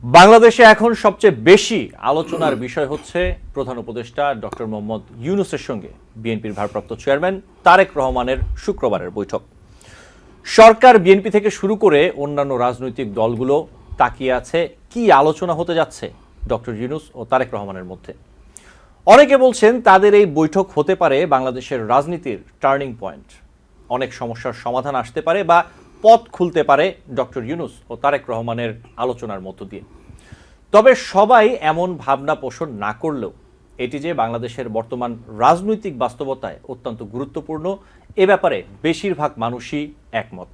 বাংলাদেশে এখন সবচেয়ে বেশি আলোচনার বিষয় হচ্ছে প্রধান উপদেষ্টা ডক্টর মোহাম্মদ ইউনূসের সঙ্গে বিএনপির ভারপ্রাপ্ত চেয়ারম্যান তারেক রহমানের শুক্রবারের বৈঠক। সরকার, বিএনপি থেকে শুরু করে অন্যান্য রাজনৈতিক দলগুলো তাকিয়ে আছে কি আলোচনা হতে যাচ্ছে ডক্টর ইউনূস ও তারেক রহমানের মধ্যে। অনেকে বলছেন তাদের এই বৈঠক হতে পারে বাংলাদেশের রাজনীতির টার্নিং পয়েন্ট। অনেক সমস্যার সমাধান আসতে পারে বা পথ খুলতে পারে ডক্টর ইউনূস ও তারেক রহমানের আলোচনার মধ্য দিয়ে। তবে সবাই এমন ভাবনা পোষণ না করলেও এটি যে বাংলাদেশের বর্তমান রাজনৈতিক বাস্তবতায় অত্যন্ত গুরুত্বপূর্ণ, এ ব্যাপারে বেশিরভাগ মানুষই একমত।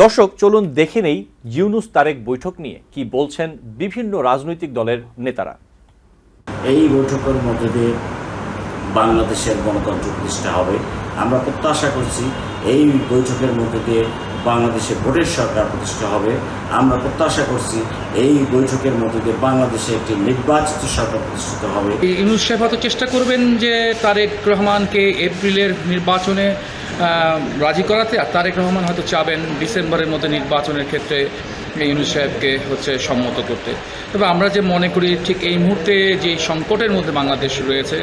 দর্শক, চলুন দেখে নেই ইউনূস তারেক বৈঠক নিয়ে কি বলছেন বিভিন্ন রাজনৈতিক দলের নেতারা। এই বৈঠকের মধ্যে দিয়ে বাংলাদেশের গণতন্ত্র প্রতিষ্ঠা হবে। আমরা প্রত্যাশা করছি এই বৈঠকের মধ্যে দিয়ে বাংলাদেশে ভোটের সরকার প্রতিষ্ঠা হবে। আমরা প্রত্যাশা করছি এই বৈঠকের মধ্যে দিয়ে বাংলাদেশে একটি নির্বাচিত সরকার প্রতিষ্ঠিত হবে। ইউনূস সাহেব হয়তো চেষ্টা করবেন যে তারেক রহমানকে এপ্রিলের নির্বাচনে রাজি করাতে, আর তারেক রহমান হয়তো চাবেন ডিসেম্বরের মধ্যে নির্বাচনের ক্ষেত্রে ইউনূস সাহেবকে সম্মত করতে। তবে আমরা যে মনে করি ঠিক এই মুহূর্তে যে সংকটের মধ্যে বাংলাদেশ রয়েছে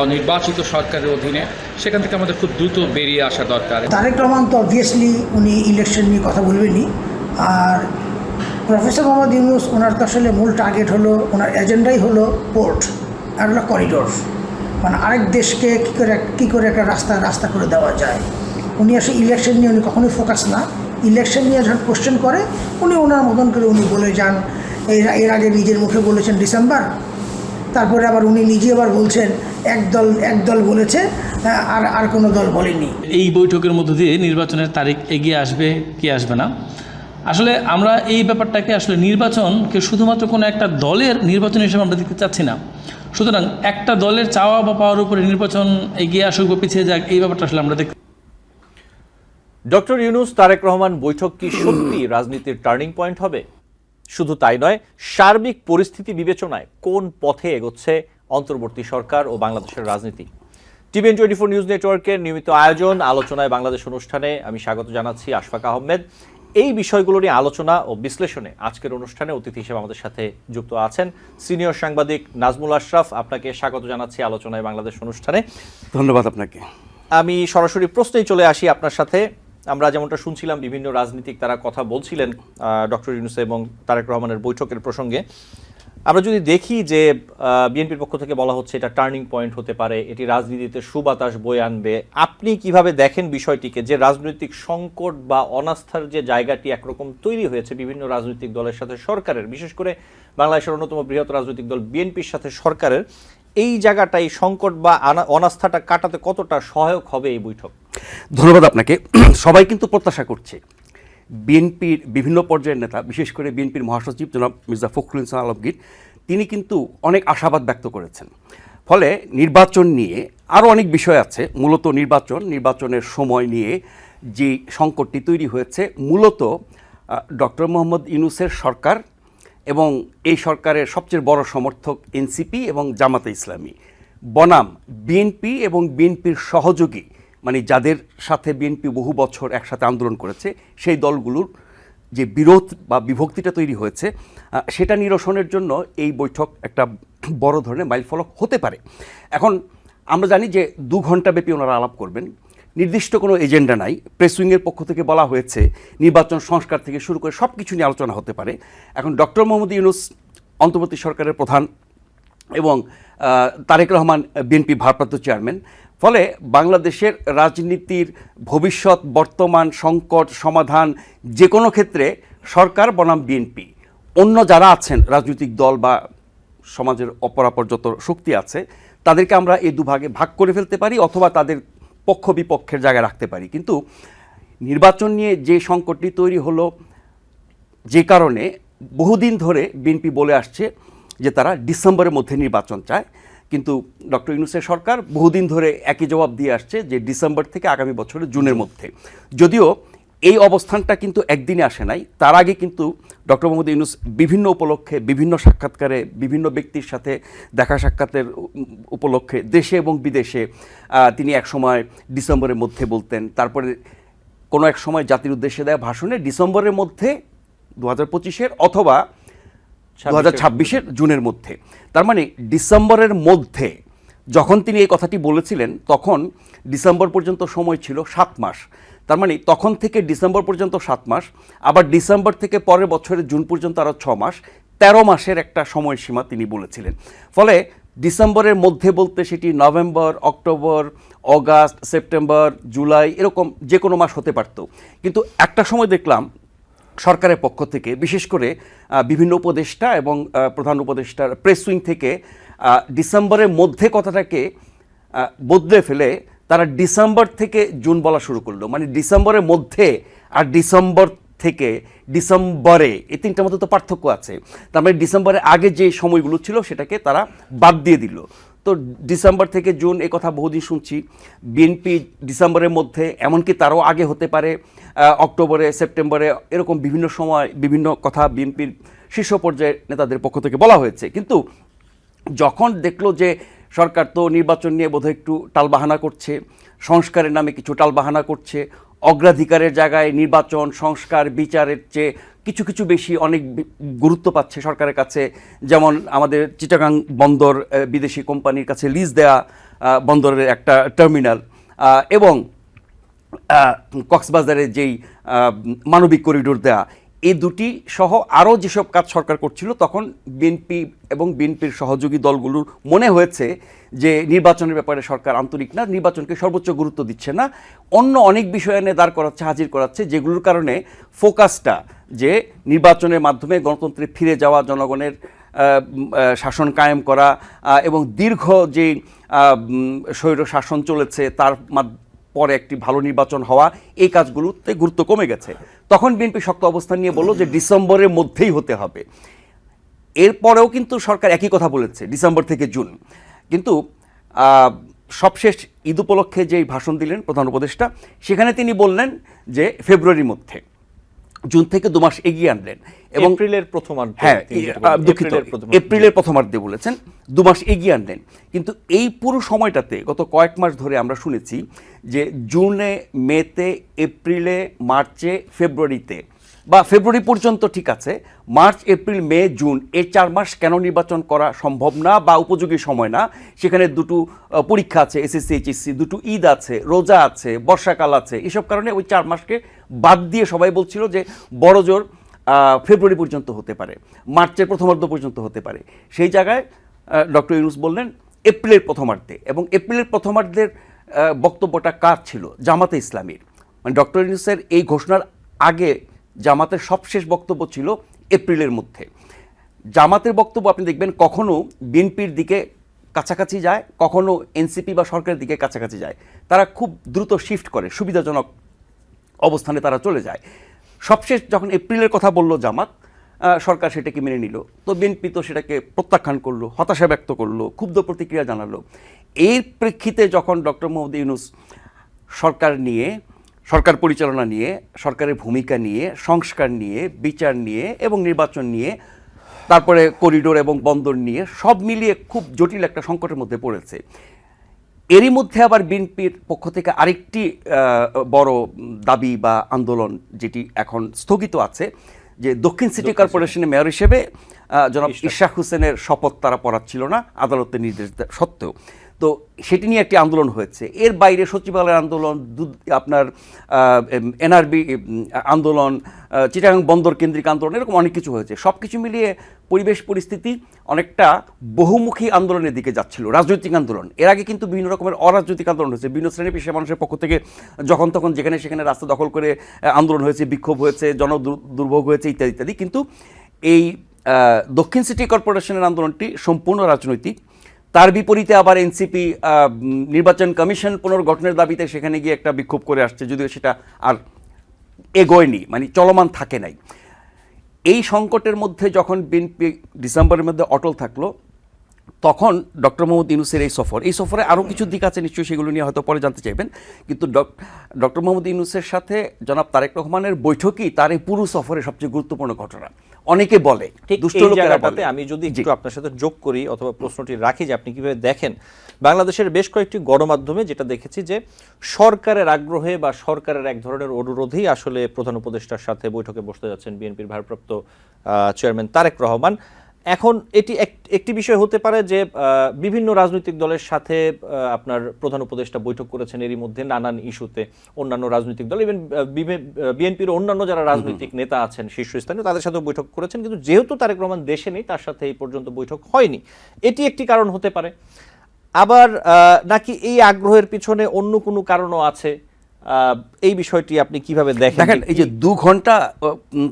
অনির্বাচিত সরকারের অধীনে, সেখান থেকে আমাদের খুব দ্রুত বেরিয়ে আসা দরকার। তারেক রহমান তো অবভিয়াসলি উনি ইলেকশন নিয়ে কথা বলবেনই, আর প্রফেসর মোহাম্মদ ইউনূস ওনার তো আসলে মূল টার্গেট হলো, ওনার এজেন্ডাই হলো পোর্ট আর হলো করিডোর, মানে আরেক দেশকে কী করে একটা রাস্তা করে দেওয়া যায়। উনি আসলে ইলেকশন নিয়ে উনি কখনোই ফোকাস না। ইলেকশন নিয়ে যখন কোশ্চেন করে উনি ওনার মতন করে উনি বলে যান। এর আগে নিজের মুখে বলেছেন ডিসেম্বর, তারপরে আবার উনি নিজে আবার বলছেন এক দল বলেছে আর কোনো দল বলেনি। এই বৈঠকের মধ্য দিয়ে নির্বাচনের তারিখ এগিয়ে আসবে কি আসবে না, আসলে আমরা এই ব্যাপারটাকে আসলে নির্বাচনকে শুধুমাত্র কোনো একটা দলের নির্বাচন হিসেবে আমরা দেখতে চাচ্ছি না। সুতরাং একটা দলের চাওয়া বা পাওয়ার উপরে নির্বাচন এগিয়ে আসুক বা পিছিয়ে যাক, এই ব্যাপারটা আসলে আমরা দেখতে। ডক্টর ইউনূস তারেক রহমান বৈঠক কি সত্যি রাজনীতির টার্নিং পয়েন্ট হবে? শুধু তাই নয়, সার্বিক পরিস্থিতি বিবেচনায় কোন পথে এগোচ্ছে অন্তর্বর্তী সরকার ও বাংলাদেশের রাজনীতি। টিভিএন 24 নিউজ নেটওয়ার্কের নিয়মিত আয়োজন আলোচনায় বাংলাদেশ অনুষ্ঠানে আমি স্বাগত জানাচ্ছি আশফাক আহমেদ। এই বিষয়গুলো নিয়ে আলোচনা ও বিশ্লেষণে আজকের অনুষ্ঠানে অতিথি হিসেবে আমাদের সাথে যুক্ত আছেন সিনিয়র সাংবাদিক নাজমুল আশরাফ। আপনাকে স্বাগত জানাচ্ছি আলোচনায় বাংলাদেশ অনুষ্ঠানে। ধন্যবাদ আপনাকে। আমি সরাসরি প্রশ্নেই চলে আসি আপনার সাথে। আমরা যেমনটা শুনছিলাম বিভিন্ন রাজনীতিক তারা কথা বলছিলেন ডক্টর ইউনূস এবং তারেক রহমানের বৈঠকের প্রসঙ্গে। আমরা যদি দেখি যে বিএনপির পক্ষ থেকে বলা হচ্ছে এটা টার্নিং পয়েন্ট হতে পারে, এটি রাজনীতিতে সুবাতাস বয়ে আনবে। আপনি কিভাবে দেখেন বিষয়টিকে, যে রাজনৈতিক সংকট বা অনাস্থার যে জায়গাটি একরকম তৈরি হয়েছে বিভিন্ন রাজনৈতিক দলের সাথে সরকারের, বিশেষ করে বাংলাদেশের অন্যতম বৃহৎ রাজনৈতিক দল বিএনপির সাথে সরকারের, এই জায়গাটাই সংকট বা অনাস্থাটা কাটাতে কতটা সহায়ক হবে এই বৈঠক? ধন্যবাদ আপনাকে। সবাই কিন্তু প্রত্যাশা করছে বিএনপির বিভিন্ন পর্যায়ের নেতা, বিশেষ করে বিএনপির মহাসচিব জনাব মির্জা ফখরুল ইসলাম আলমগীর, তিনি কিন্তু অনেক আশাবাদ ব্যক্ত করেছেন। ফলে নির্বাচন নিয়ে আরও অনেক বিষয় আছে, মূলত নির্বাচনের সময় নিয়ে যে সংকটটি তৈরি হয়েছে, মূলত ডক্টর মোহাম্মদ ইউনূসের সরকার এবং এই সরকারের সবচেয়ে বড় সমর্থক এনসিপি এবং জামাতে ইসলামী বনাম বিএনপি এবং বিএনপির সহযোগী, মানে যাদের সাথে বিএনপি বহু বছর একসাথে আন্দোলন করেছে, সেই দলগুলোর যে বিরোধ বা বিভক্তিটা তৈরি হয়েছে, সেটা নিরসনের জন্য এই বৈঠক একটা বড় ধরনের মাইলফলক হতে পারে। এখন আমরা জানি যে 2 ঘন্টা ব্যাপী ওনারা আলাপ করবেন, নির্দিষ্ট কোনো এজেন্ডা নাই। প্রেস উইংয়ের পক্ষ থেকে বলা হয়েছে নির্বাচন সংস্কার থেকে শুরু করে সব কিছু নিয়ে আলোচনা হতে পারে। এখন ডক্টর মোহাম্মদ ইউনূস অন্তর্বর্তী সরকারের প্রধান এবং তারেক রহমান বিএনপি ভারপ্রাপ্ত চেয়ারম্যান। ফলে বাংলাদেশের রাজনীতির ভবিষ্যৎ, বর্তমান সংকট সমাধান যে কোনো ক্ষেত্রে সরকার বনাম বিএনপি, অন্য যারা আছেন রাজনৈতিক দল বা সমাজের অপরাপর যত শক্তি আছে, তাদেরকে আমরা এই দুভাগে ভাগ করে ফেলতে পারি অথবা তাদের পক্ষ বিপক্ষের জায়গায় রাখতে পারি। কিন্তু নির্বাচন নিয়ে যে সংকটটি তৈরি হলো, যে কারণে বহুদিন ধরে বিএনপি বলে আসছে যে তারা ডিসেম্বরের মধ্যে নির্বাচন চায়, কিন্তু ডক্টর ইউনূসের সরকার বহুদিন ধরে একই জবাব দিয়ে আসছে যে ডিসেম্বর থেকে আগামী বছরের জুনের মধ্যে। যদিও এই অবস্থানটা কিন্তু একদিনে আসে নাই, তার আগে কিন্তু ডক্টর মোহাম্মদ ইউনূস বিভিন্ন উপলক্ষে বিভিন্ন সাক্ষাৎকারে বিভিন্ন ব্যক্তির সাথে দেখা সাক্ষাতের উপলক্ষে দেশে এবং বিদেশে তিনি একসময় ডিসেম্বরের মধ্যে বলতেন, তারপরে কোনো এক সময় জাতির উদ্দেশ্যে দেওয়া ভাষণে ডিসেম্বরের মধ্যে 2025-এর অথবা 2026-এর জুনের মধ্যে। তার মানে ডিসেম্বরের মধ্যে যখন তিনি এই কথাটি বলেছিলেন তখন ডিসেম্বর পর্যন্ত সময় ছিল 7 মাস। তার মানে তখন থেকে ডিসেম্বর পর্যন্ত 7 মাস, আবার ডিসেম্বর থেকে পরের বছরের জুন পর্যন্ত আরও 6 মাস, 13 মাসের একটা সময়সীমা তিনি বলেছিলেন। ফলে ডিসেম্বরের মধ্যে বলতে সেটি November, October, August, September, July এরকম যে কোনো মাস হতে পারত। কিন্তু একটা সময় দেখলাম সরকারের পক্ষ থেকে, বিশেষ করে বিভিন্ন উপদেষ্টা এবং প্রধান উপদেষ্টার প্রেস উইং থেকে ডিসেম্বরের মধ্যে কথাটাকে বদলে ফেলে তারা ডিসেম্বর থেকে জুন বলা শুরু করলো। মানে ডিসেম্বরের মধ্যে আর ডিসেম্বর থেকে ডিসেম্বরে, এই তিনটার মধ্যে তো পার্থক্য আছে। তার মানে ডিসেম্বরের আগে যে সময়গুলো ছিল সেটাকে তারা বাদ দিয়ে দিল। তো ডিসেম্বর থেকে জুন এ কথা বহুদিন শুনছি। বিএনপি ডিসেম্বরের মধ্যে, এমনকি তারও আগে হতে পারে, অক্টোবরে, সেপ্টেম্বরে, এরকম বিভিন্ন সময় বিভিন্ন কথা বিএনপির শীর্ষ পর্যায়ের নেতাদের পক্ষ থেকে বলা হয়েছে। কিন্তু যখন দেখলো যে সরকার তো নির্বাচন নিয়ে বোধহয় একটু টালবাহানা করছে, সংস্কারের নামে কিছু টালবাহানা করছে, অগ্রাধিকারের জায়গায় নির্বাচন, সংস্কার, বিচারের চেয়ে কিছু কিছু বেশি অনেক গুরুত্ব পাচ্ছে সরকারের কাছে। যেমন আমাদের চিটাগাং বন্দর বিদেশি কোম্পানির কাছে লিজ দেয়া বন্দরের একটা টার্মিনাল, এবং কক্সবাজারের যেই মানবিক করিডোর দেয়া, এই দুটি সহ আরও যেসব কাজ সরকার করছিল, তখন বিএনপি এবং বিএনপির সহযোগী দলগুলোর মনে হয়েছে যে নির্বাচনের ব্যাপারে সরকার আন্তরিক না, নির্বাচনকে সর্বোচ্চ গুরুত্ব দিচ্ছে না, অন্য অনেক বিষয় এনে দাঁড় করাচ্ছে, হাজির করাচ্ছে, যেগুলোর কারণে ফোকাসটা যে নির্বাচনের মাধ্যমে গণতন্ত্রে ফিরে যাওয়া, জনগণের শাসন কায়েম করা এবং দীর্ঘ যে স্বৈর শাসন চলেছে তার পরে একটি ভালো নির্বাচন হওয়া, এই কাজগুলোতে গুরুত্ব কমে গেছে। তখন বিএনপি শক্ত অবস্থান নিয়ে বলল যে ডিসেম্বরের মধ্যেই হতে হবে। এরপরেও কিন্তু সরকার একই কথা বলেছে, ডিসেম্বর থেকে জুন। কিন্তু সবশেষ ঈদ উপলক্ষে যেই ভাষণ দিলেন প্রধান উপদেষ্টা, সেখানে তিনি বললেন যে ফেব্রুয়ারির মধ্যে, জুন থেকে 2 মাস এগিয়ে আনলেন এবং এপ্রিলের প্রথমার্ধে, হ্যাঁ দুঃখিত, এপ্রিলের প্রথমার্ধে বলেছেন, 2 মাস এগিয়ে আনলেন। কিন্তু এই পুরো সময়টাতে গত কয়েক মাস ধরে আমরা শুনেছি যে জুনে, মেতে, এপ্রিলে, মার্চে, ফেব্রুয়ারিতে, বা ফেব্রুয়ারি পর্যন্ত ঠিক আছে, মার্চ, এপ্রিল, মে, জুন, এই 4 মাস কেন নির্বাচন করা সম্ভব না বা উপযোগী সময় না? সেখানে দুটো পরীক্ষা আছে, এসএসসি, এইচএসসি, দুটো ঈদ আছে, রোজা আছে, বর্ষাকাল আছে, এসব কারণে ওই 4 মাসকে বাদ দিয়ে সবাই বলছিল যে বড় জোর ফেব্রুয়ারি পর্যন্ত হতে পারে, মার্চের প্রথমার্ধ পর্যন্ত হতে পারে। সেই জায়গায় ডক্টর ইউনূস বললেন এপ্রিলের প্রথমার্ধে, এবং এপ্রিলের প্রথমার্ধের বক্তব্যটা কার ছিল? জামাতে ইসলামীর। মানে ডক্টর ইউনূসের এই ঘোষণার আগে জামাতের সবশেষ বক্তব্য ছিল এপ্রিলের মধ্যে। জামাতের বক্তব্য আপনি দেখবেন কখনো বিএনপির দিকে কাছাকাছি যায়, কখনো এনসিপি বা সরকারের দিকে কাছাকাছি যায়। তারা খুব দ্রুত শিফট করে, সুবিধাজনক অবস্থানে তারা চলে যায়। সবশেষ যখন এপ্রিলের কথা বলল জামাত, সরকার সেটাকে মেনে নিল। তো বিএনপি তো সেটাকে প্রত্যাখ্যান করলো, হতাশা ব্যক্ত করলো, ক্ষুব্ধ প্রতিক্রিয়া জানালো। এর প্রেক্ষিতে যখন ডক্টর মোহাম্মদ ইউনূস সরকার নিয়ে, সরকার পরিচালনা নিয়ে, সরকারের ভূমিকা নিয়ে, সংস্কার নিয়ে, বিচার নিয়ে এবং নির্বাচন নিয়ে, তারপরে করিডোর এবং বন্দর নিয়ে, সব মিলিয়ে খুব জটিল একটা সংকটের মধ্যে পড়েছে। এরই মধ্যে আবার বিএনপির পক্ষ থেকে আরেকটি বড় দাবি বা আন্দোলন, যেটি এখন স্থগিত আছে, যে দক্ষিণ সিটি কর্পোরেশনের মেয়র হিসেবে জনাব ইশরাক হোসেনের শপথ তারা পড়াচ্ছিল না আদালতের নির্দেশ সত্ত্বেও। তো সেটি নিয়ে একটি আন্দোলন হয়েছে। এর বাইরে সচিবালয়ের আন্দোলন, আপনার এনআরবি আন্দোলন, চিটাগাং বন্দর কেন্দ্রিক আন্দোলন, এরকম অনেক কিছু হয়েছে। সব কিছু মিলিয়ে পরিবেশ পরিস্থিতি অনেকটা বহুমুখী আন্দোলনের দিকে যাচ্ছিল, রাজনৈতিক আন্দোলন। এর আগে কিন্তু বিভিন্ন রকমের অরাজনৈতিক আন্দোলন হয়েছে, বিভিন্ন শ্রেণী পেশার মানুষের পক্ষ থেকে যখন তখন যেখানে সেখানে রাস্তা দখল করে আন্দোলন হয়েছে, বিক্ষোভ হয়েছে, দুর্ভোগ হয়েছে, ইত্যাদি ইত্যাদি। কিন্তু এই দক্ষিণ সিটি কর্পোরেশনের আন্দোলনটি সম্পূর্ণ রাজনৈতিক। তার বিপরীতে আবার এনসিপি নির্বাচন কমিশন পুনর্গঠনের দাবিতে সেখানে গিয়ে একটা বিক্ষোভ করে আসছে, যদিও সেটা আর এগোয়নি, মানে চলমান থাকে নাই। এই সংকটের মধ্যে যখন বিএনপি ডিসেম্বরের মধ্যে অটল থাকলো, তখন ডক্টর মোহাম্মদ ইউনূসের এই সফরে আরও কিছু দিক আছে, নিশ্চয়ই সেগুলো নিয়ে হয়তো পরে জানতে চাইবেন। কিন্তু ডক্টর মোহাম্মদ ইউনূসের সাথে জনাব তারেক রহমানের বৈঠকই তার এই পুরো সফরের সবচেয়ে গুরুত্বপূর্ণ ঘটনা অনেকে বলে। দুষ্ট লোকেরা বলে। আমি যদি একটু আপনার সাথে যোগ করি অথবা প্রশ্নটি রাখি যে আপনি কিভাবে দেখেন বাংলাদেশের বেশ কয়েকটি গণমাধ্যমে যেটা দেখেছি যে সরকারের আগ্রহে বা সরকারের এক ধরনের অনুরোধেই আসলে প্রধান উপদেষ্টার সাথে বৈঠকে বসতে যাচ্ছেন বিএনপির ভারপ্রাপ্ত চেয়ারম্যান তারেক রহমান। এখন এটি একটি বিষয় হতে পারে যে বিভিন্ন রাজনৈতিক দলের সাথে আপনার প্রধান উপদেষ্টা বৈঠক করেছেন এরই মধ্যে নানান ইস্যুতে, অন্যান্য রাজনৈতিক দল ইভেন বিএনপির অন্যান্য যারা রাজনৈতিক নেতা আছেন শীর্ষস্থানীয় তাদের সাথেও বৈঠক করেছেন, কিন্তু যেহেতু তারেক রহমান দেশে নেই তার সাথে এই পর্যন্ত বৈঠক হয়নি, এটি একটি কারণ হতে পারে। আবার নাকি এই আগ্রহের পিছনে অন্য কোনো কারণও আছে, এই বিষয়টি আপনি কিভাবে দেখেন? এই যে 2 ঘন্টা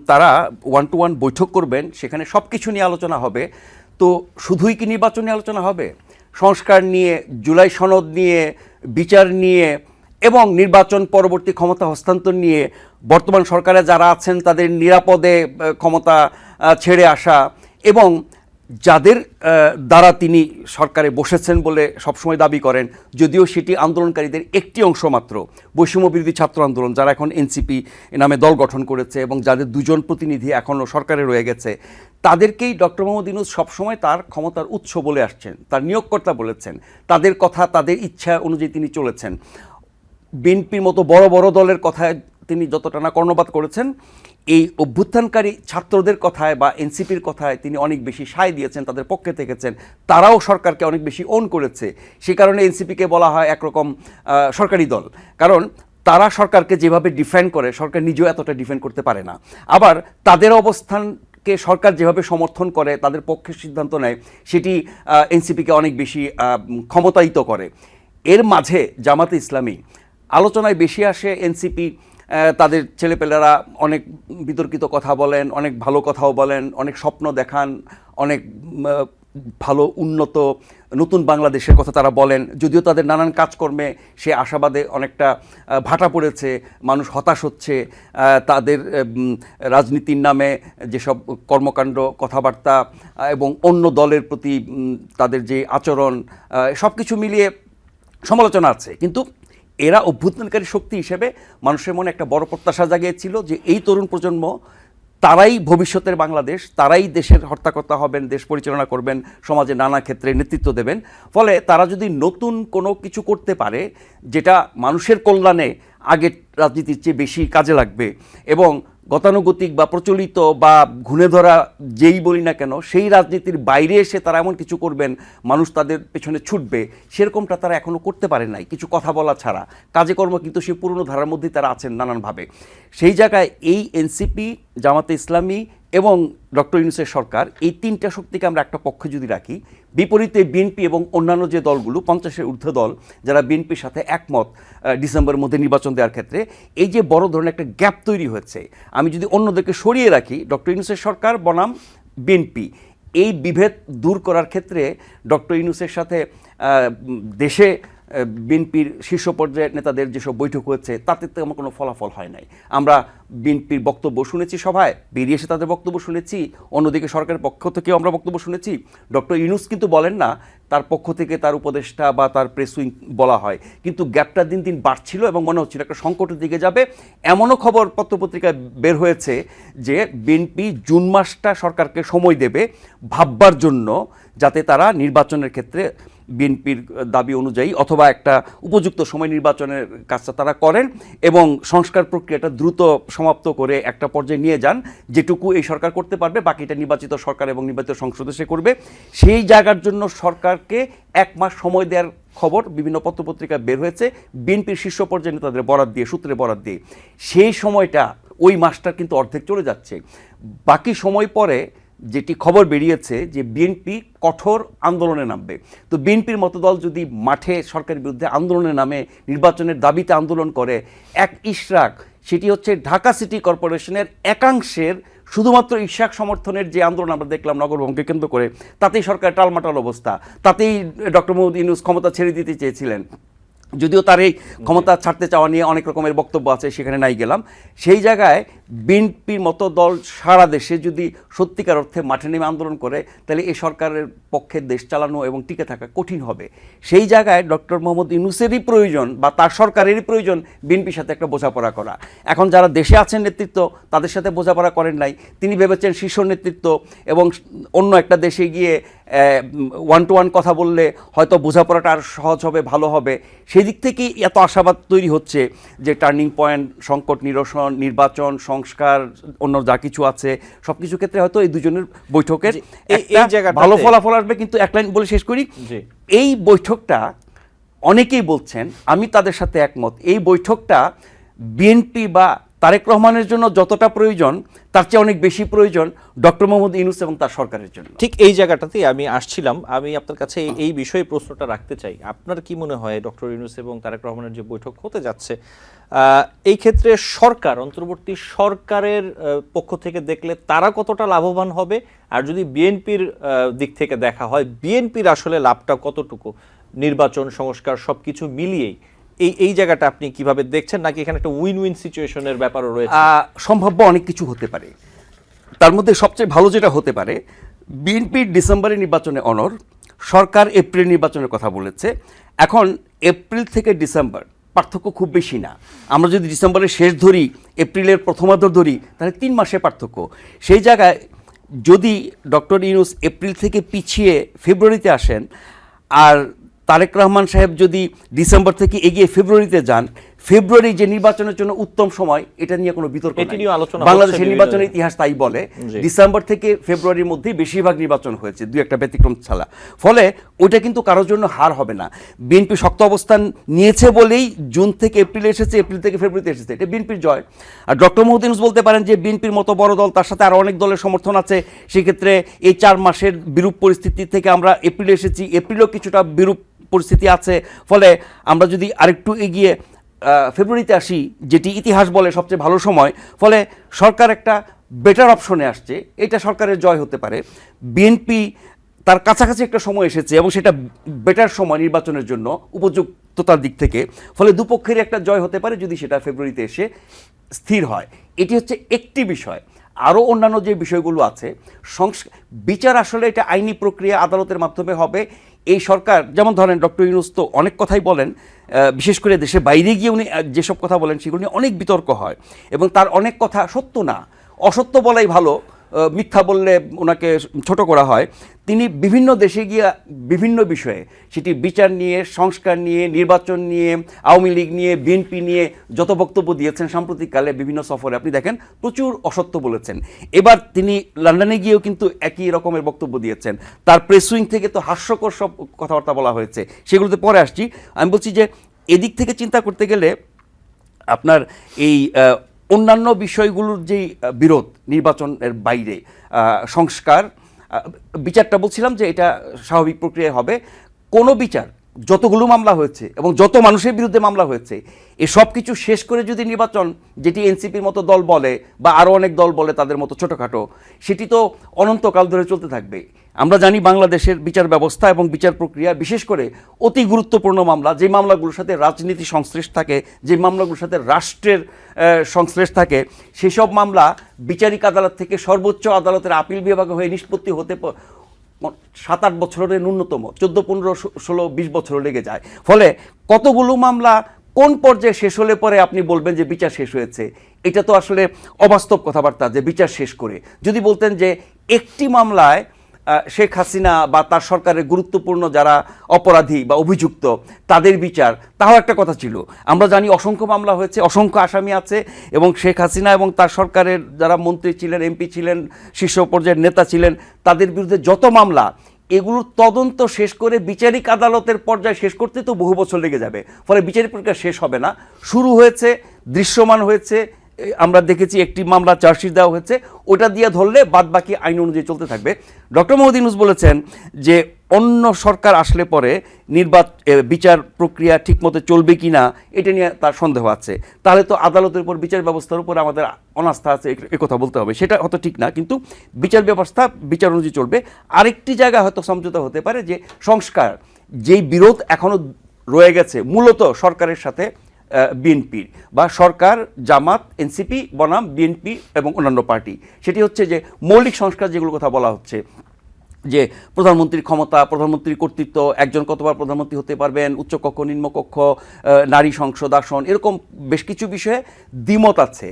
তারা 1-to-1 বৈঠক করবেন, সেখানে সব কিছু নিয়ে আলোচনা হবে, তো শুধুই কি নির্বাচন নিয়ে আলোচনা হবে? সংস্কার নিয়ে, জুলাই সনদ নিয়ে, বিচার নিয়ে এবং নির্বাচন পরবর্তী ক্ষমতা হস্তান্তর নিয়ে, বর্তমান সরকারে যারা আছেন তাদের নিরাপদে ক্ষমতা ছেড়ে আসা, এবং যাদের দ্বারা তিনি সরকারে বসেছেন বলে সবসময় দাবি করেন, যদিও সেটি আন্দোলনকারীদের একটি অংশ মাত্র, বৈষম্য বিরোধী ছাত্র আন্দোলন, যারা এখন এনসিপি নামে দল গঠন করেছে এবং যাদের 2 জন প্রতিনিধি এখনও সরকারে রয়ে গেছে, তাদেরকেই ডক্টর মোহাম্মদ ইউনূস সবসময় তার ক্ষমতার উৎস বলে আসছেন, তার নিয়োগকর্তা বলেছেন, তাদের কথা তাদের ইচ্ছা অনুযায়ী তিনি চলেছেন। বিএনপির মতো বড় বড় দলের কথায় তিনি যতটা না কর্ণপাত করেছেন, এই অভ্যুত্থানকারী ছাত্রদের কথায় বা এনসিপির কথায় তিনি অনেক বেশি সায় দিয়েছেন, তাদের পক্ষে থেকেছেন, তারাও সরকারকে অনেক বেশি ওন করেছে। সে কারণে এনসিপিকে বলা হয় একরকম সরকারি দল, কারণ তারা সরকারকে যেভাবে ডিফেন্ড করে সরকার নিজেও এতটা ডিফেন্ড করতে পারে না। আবার তাদের অবস্থানকে সরকার যেভাবে সমর্থন করে, তাদের পক্ষে সিদ্ধান্ত নেয়, সেটি এনসিপিকে অনেক বেশি ক্ষমতায়িত করে। এর মাঝে জামাতে ইসলামী আলোচনায় বেশি আসে। এনসিপি তাদের ছেলেপেলেরা অনেক বিতর্কিত কথা বলেন, অনেক ভালো কথাও বলেন, অনেক স্বপ্ন দেখান, অনেক ভালো উন্নত নতুন বাংলাদেশের কথা তারা বলেন, যদিও তাদের নানান কাজকর্মে সে আশাবাদে অনেকটা ভাটা পড়েছে, মানুষ হতাশ হচ্ছে, তাদের রাজনীতির নামে যেসব কর্মকাণ্ড, কথাবার্তা এবং অন্য দলের প্রতি তাদের যে আচরণ, সব কিছু মিলিয়ে সমালোচনা আছে। কিন্তু এরা অভ্যুত্থানকারী শক্তি হিসেবে মানুষের মনে একটা বড় প্রত্যাশা জাগিয়েছিল যে এই তরুণ প্রজন্ম, তারাই ভবিষ্যতের বাংলাদেশ, তারাই দেশের হর্তাকর্তা হবেন, দেশ পরিচালনা করবেন, সমাজে নানা ক্ষেত্রে নেতৃত্ব দেবেন। ফলে তারা যদি নতুন কোনো কিছু করতে পারে যেটা মানুষের কল্যাণে আগের রাজনীতির চেয়ে বেশি কাজে লাগবে, এবং গতানুগতিক বা প্রচলিত বা ঘুণে ধরা যেই বলি না কেন সেই রাজনীতির বাইরে এসে তারা এমন কিছু করবেন মানুষ তাদের পেছনে ছুটবে, সেরকমটা তারা এখনও করতে পারে নাই, কিছু কথা বলা ছাড়া। কাজে কর্ম কিন্তু সেই পুরনো ধারার মধ্যেই তারা আছেন নানানভাবে। সেই জায়গায় এই এনসিপি, জামাতে ইসলামী এবং ডক্টর ইউনূসের সরকার, এই 3টা শক্তিকে আমরা একটা পক্ষে যদি রাখি, বিপরীতে বিএনপি এবং অন্যান্য যে দলগুলো 50-এর ঊর্ধ্ব দল যারা বিএনপির সাথে একমত ডিসেম্বরের মধ্যে নির্বাচন দেওয়ার ক্ষেত্রে, এই যে বড় ধরনের একটা গ্যাপ তৈরি হয়েছে, আমি যদি অন্যদেরকে সরিয়ে রাখি, ডক্টর ইউনূসের সরকার বনাম বিএনপি, এই বিভেদ দূর করার ক্ষেত্রে ডক্টর ইউনূসের সাথে দেশে বিএনপির শীর্ষ পর্যায়ের নেতাদের যেসব বৈঠক হয়েছে তাতে তেমন কোনো ফলাফল হয় নাই। আমরা বিএনপির বক্তব্য শুনেছি সভায়, বেরিয়ে এসে তাদের বক্তব্য শুনেছি, অন্যদিকে সরকারের পক্ষ থেকেও আমরা বক্তব্য শুনেছি। ডক্টর ইউনূস কিন্তু বলেন না, তার পক্ষ থেকে তার উপদেষ্টা বা তার প্রেস উইং বলা হয়, কিন্তু গ্যাপটা দিন দিন বাড়ছিল এবং মনে হচ্ছিল একটা সংকটের দিকে যাবে। এমনও খবর পত্রপত্রিকায় বের হয়েছে যে বিএনপি জুন মাসটা সরকারকে সময় দেবে ভাববার জন্য, যাতে তারা নির্বাচনের ক্ষেত্রে বিএনপির দাবি অনুযায়ী অথবা একটা উপযুক্ত সময় নির্বাচনের কাজটা তারা করেন এবং সংস্কার প্রক্রিয়াটা দ্রুত সমাপ্ত করে একটা পর্যায়ে নিয়ে যান। যেটুকু এই সরকার করতে পারবে বাকিটা নির্বাচিত সরকার এবং নির্বাচিত সংসদ এসে করবে। সেই জায়গার জন্য সরকারকে 1 মাস সময় দেওয়ার খবর বিভিন্ন পত্রপত্রিকায় বের হয়েছে বিএনপির শীর্ষ পর্যায়ে নেতাদের বরাত দিয়ে, সূত্রে বরাত দিয়ে। সেই সময়টা, ওই মাসটা কিন্তু অর্ধেক চলে যাচ্ছে। বাকি সময় পরে যেটি খবর বেরিয়েছে যে বিএনপি কঠোর আন্দোলনে নামবে। তো বিএনপির মতো দল যদি মাঠে সরকারের বিরুদ্ধে আন্দোলনে নামে, নির্বাচনের দাবিতে আন্দোলন করে, এক ইশরাক, সেটি হচ্ছে ঢাকা সিটি কর্পোরেশনের একাংশের শুধুমাত্র ইশরাক সমর্থনের যে আন্দোলন আমরা দেখলাম নগরভঙ্গকে কেন্দ্র করে, তাতেই সরকার টালমাটাল অবস্থা, তাতেই ডক্টর মোহাম্মদ ইউনূস ক্ষমতা ছেড়ে দিতে চেয়েছিলেন। যদিও তার এই ক্ষমতা ছাড়তে চাওয়া নিয়ে অনেক রকমের বক্তব্য আছে, সেখানে নাই গেলাম। সেই জায়গায় বিএনপির মতো দল সারা দেশে যদি সত্যিকার অর্থে মাঠে নেমে আন্দোলন করে, তাহলে এই সরকারের পক্ষে দেশ চালানো এবং টিকে থাকা কঠিন হবে। সেই জায়গায় ডক্টর মোহাম্মদ ইউনূসেরই প্রয়োজন বা তার সরকারেরই প্রয়োজন বিএনপির সাথে একটা বোঝাপড়া করা। এখন যারা দেশে আছেন নেতৃত্ব, তাদের সাথে বোঝাপড়া করেন নাই। তিনি ভেবেছেন শীর্ষ নেতৃত্ব এবং অন্য একটা দেশে গিয়ে 1-to-1 কথা বললে হয়তো বোঝাপড়াটা আর সহজ হবে, ভালো হবে। সেই সেদিক থেকেই এত আশাবাদ তৈরি হচ্ছে যে টার্নিং পয়েন্ট, সংকট নিরসন, নির্বাচন, সংস্কার, অন্য যা কিছু আছে সব কিছু ক্ষেত্রে হয়তো এই দুজনের বৈঠকের এই জায়গাটাতে ভালো ফলাফল আসবে। কিন্তু এক লাইন বলে শেষ করি, জি। এই বৈঠকটা অনেকেই বলছেন, আমি তাদের সাথে একমত, এই বৈঠকটা বিএনপি বা তারেক রহমানের জন্য যতটা প্রয়োজন তার চেয়ে অনেক বেশি প্রয়োজন ডক্টর মোহাম্মদ ইউনূস এবং তার সরকারের জন্য। ঠিক এই জায়গাটাতেই আমি আসছিলাম। আমি আপনার কাছে এই বিষয়ে প্রশ্নটা রাখতে চাই, আপনার কি মনে হয় ডক্টর ইউনূস এবং তারেক রহমানের যে বৈঠক হতে যাচ্ছে এই ক্ষেত্রে সরকার, অন্তর্বর্তী সরকারের পক্ষ থেকে দেখলে তারা কতটা লাভবান হবে, আর যদি বিএনপির দিক থেকে দেখা হয় বিএনপির আসলে লাভটা কতটুকু, নির্বাচন, সংস্কার সবকিছু মিলিয়েই এই জায়গাটা আপনি কিভাবে দেখছেন, নাকি এখানে একটা উইন উইন সিচুয়েশনের ব্যাপারও রয়েছে? সম্ভাব্য অনেক কিছু হতে পারে। তার মধ্যে সবচেয়ে ভালো যেটা হতে পারে, বিএনপির ডিসেম্বরে নির্বাচনে অনর, সরকার এপ্রিল নির্বাচনের কথা বলেছে। এখন এপ্রিল থেকে ডিসেম্বর পার্থক্য খুব বেশি না। আমরা যদি ডিসেম্বরের শেষ ধরি, এপ্রিলের প্রথমার্ধ ধরি, তাহলে 3 মাসের পার্থক্য। সেই জায়গায় যদি ডক্টর ইউনূস এপ্রিল থেকে পিছিয়ে ফেব্রুয়ারিতে আসেন, আর তারেক রহমান সাহেব যদি ডিসেম্বর থেকে এগিয়ে ফেব্রুয়ারিতে যান, ফেব্রুয়ারি যে নির্বাচনের জন্য উত্তম সময়, এটা নিয়ে কোনো বিতর্ক এটি নিয়ে আলোচনা নেই। বাংলাদেশের হচ্ছে নির্বাচনের ইতিহাস তাই বলে। জি। ডিসেম্বর থেকে ফেব্রুয়ারির মধ্যেই বেশিরভাগ নির্বাচন হয়েছে, 2-1টা ব্যতিক্রম ছাড়া। ফলে ওইটা কিন্তু কারোর জন্য হার হবে না। বিএনপি শক্ত অবস্থান নিয়েছে বলেই জুন থেকে এপ্রিলে এসেছে, এপ্রিল থেকে ফেব্রুয়ারিতে এসেছে, এটা বিএনপির জয়। আর ডক্টর মোহাম্মদ ইউনূস বলতে পারেন যে বিএনপির মতো বড় দল, তার সাথে আরও অনেক দলের সমর্থন আছে, সেক্ষেত্রে এই 4 মাসের বিরূপ পরিস্থিতি থেকে আমরা এপ্রিলে এসেছি, এপ্রিলেও কিছুটা বিরূপ পরিস্থিতি আছে, ফলে আমরা যদি আরেকটু এগিয়ে ফেব্রুয়ারিতে আসি, যেটি ইতিহাস বলে সবচেয়ে ভালো সময়, ফলে সরকার একটা বেটার অপশনে আসছে, এটা সরকারের জয় হতে পারে। বিএনপি তার কাছাকাছি একটা সময় এসেছে এবং সেটা বেটার সময় নির্বাচনের জন্য উপযুক্ততার দিক থেকে, ফলে দুপক্ষেরই একটা জয় হতে পারে যদি সেটা ফেব্রুয়ারিতে এসে স্থির হয়। এটি হচ্ছে একটি বিষয়। আরও অন্যান্য যে বিষয়গুলো আছে, বিচার আসলে এটা আইনি প্রক্রিয়া, আদালতের মাধ্যমে হবে। এই সরকার, যেমন ধরেন ডক্টর ইউনূস তো অনেক কথাই বলেন, বিশেষ করে দেশের বাইরে গিয়ে উনি যেসব কথা বলেন সেগুলো নিয়ে অনেক বিতর্ক হয়, এবং তার অনেক কথা সত্য না, অসত্য বলাই ভালো, মিথ্যা বললে ওনাকে ছোট করা হয়। তিনি বিভিন্ন দেশে গিয়ে বিভিন্ন বিষয়ে, সেটি বিচার নিয়ে, সংস্কার নিয়ে, নির্বাচন নিয়ে, আওয়ামী লীগ নিয়ে, বিএনপি নিয়ে যত বক্তব্য দিয়েছেন সাম্প্রতিককালে বিভিন্ন সফরে, আপনি দেখেন প্রচুর অসত্য বলেছেন। এবার তিনি লন্ডনে গিয়েও কিন্তু একই রকমের বক্তব্য দিয়েছেন। তার প্রেস উইং থেকে তো হাস্যকর সব কথাবার্তা বলা হয়েছে, সেগুলোতে পরে আসছি। আমি বলছি যে এদিক থেকে চিন্তা করতে গেলে আপনার এই অন্যান্য বিষয়গুলোর যেই বিরোধ, নির্বাচনের বাইরে সংস্কার, বিচারটা বলছিলাম যে এটা স্বাভাবিক প্রক্রিয়ায় হবে। কোনো বিচার, যতগুলো মামলা হয়েছে এবং যত মানুষের বিরুদ্ধে মামলা হয়েছে, এসব কিছু শেষ করে যদি নির্বাচন, যেটি এনসিপির মতো দল বলে বা আরও অনেক দল বলে তাদের মতো ছোটোখাটো, সেটি তো অনন্তকাল ধরে চলতে থাকবে। আমরা জানি বাংলাদেশের বিচার ব্যবস্থা এবং বিচার প্রক্রিয়া, বিশেষ করে অতি গুরুত্বপূর্ণ মামলা, যে মামলাগুলোর সাথে রাজনীতি সংশ্লেষ থাকে, যে মামলাগুলোর সাথে রাষ্ট্রের সংশ্লেষ থাকে, সেসব মামলা বিচারিক আদালত থেকে সর্বোচ্চ আদালতের আপিল বিভাগে হয়ে নিষ্পত্তি হতে 7-8 বছরের ন্যূনতম 14, 15, 16, 20 বছর লেগে যায়। ফলে কতগুলো মামলা কোন পর্যায়ে শেষ হলে পরে আপনি বলবেন যে বিচার শেষ হয়েছে, এটা তো আসলে অবাস্তব কথাবার্তা যে বিচার শেষ করে। যদি বলতেন যে একটি মামলায় শেখ হাসিনা বা তার সরকারের গুরুত্বপূর্ণ যারা অপরাধী বা অভিযুক্ত তাদের বিচার, তাও একটা কথা ছিল। আমরা জানি অসংখ্য মামলা হয়েছে, অসংখ্য আসামি আছে, এবং শেখ হাসিনা এবং তার সরকারের যারা মন্ত্রী ছিলেন, এমপি ছিলেন, শীর্ষ পর্যায়ের নেতা ছিলেন, তাদের বিরুদ্ধে যত মামলা, এগুলোর তদন্ত শেষ করে বিচারিক আদালতের পর্যায়ে শেষ করতে তো বহু বছর লেগে যাবে। ফলে বিচারিক প্রক্রিয়া শেষ হবে না, শুরু হয়েছে, দৃশ্যমান হয়েছে, আমরা দেখেছি একটি মামলা চার্জশিট দেওয়া হয়েছে, ওটা দিয়ে ধরলে বাদ বাকি আইন অনুযায়ী চলতে থাকবে। ডক্টর মোহাম্মদ ইউনূস বলেছেন যে অন্য সরকার আসলে পরে বিচার প্রক্রিয়া ঠিকমতো চলবে কি না এটা নিয়ে তার সন্দেহ আছে। তাহলে তো আদালতের উপর, বিচার ব্যবস্থার উপর আমাদের অনাস্থা আছে, কথা বলতে হবে। সেটা হয়তো ঠিক না, কিন্তু বিচার ব্যবস্থা বিচার অনুযায়ী চলবে। আরেকটি জায়গা হয়তো সমঝোতা হতে পারে যে সংস্কার, যেই বিরোধ এখনও রয়ে গেছে মূলত সরকারের সাথে বিএনপির, বা সরকার, জামাত, এনসিপি বনাম বিএনপি এবং অন্যান্য পার্টি, সেটি হচ্ছে যে মৌলিক সংস্কার যেগুলোর কথা বলা হচ্ছে, যে প্রধানমন্ত্রীর ক্ষমতা, প্রধানমন্ত্রীর কর্তৃত্ব, একজন কতবার প্রধানমন্ত্রী হতে পারবেন, উচ্চকক্ষ নিম্নকক্ষ, নারী সংসদ আসন, এরকম বেশ কিছু বিষয়ে দ্বিমত আছে।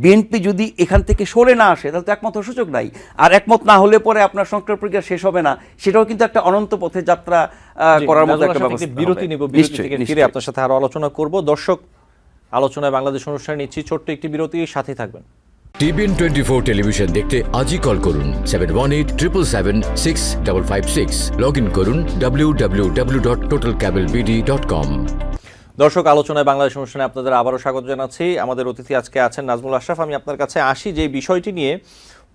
বিএনপি যদি এখান থেকে সরে না আসে তাহলে তো একমত হওয়ার সুযোগ নাই, আর একমত না হলে পরে আপনার সংস্কার প্রক্রিয়া শেষ হবে না, সেটাও কিন্তু একটা অনন্ত পথে যাত্রা করার মতো একটা ব্যবস্থা। বিরতি নিব, বিরতি থেকে ফিরে আপনার সাথে আরো আলোচনা করব। দর্শক, আলোচনায় বাংলাদেশ অনুষ্ঠানে নিচ্ছি ছোট্ট একটি বিরতি, সাথে থাকবেন। টিভিএন 24 টেলিভিশন দেখতে আজই কল করুন 7187776556। লগ ইন করুন www.totalcablebd.com। দর্শক, আলোচনায় বাংলাদেশ অনুষ্ঠানে আপনাদের আবারও স্বাগত জানাচ্ছি। আমাদের অতিথি আজকে আছেন নাজমুল আশরাফ। আমি আপনার কাছে আসি যে বিষয়টি নিয়ে,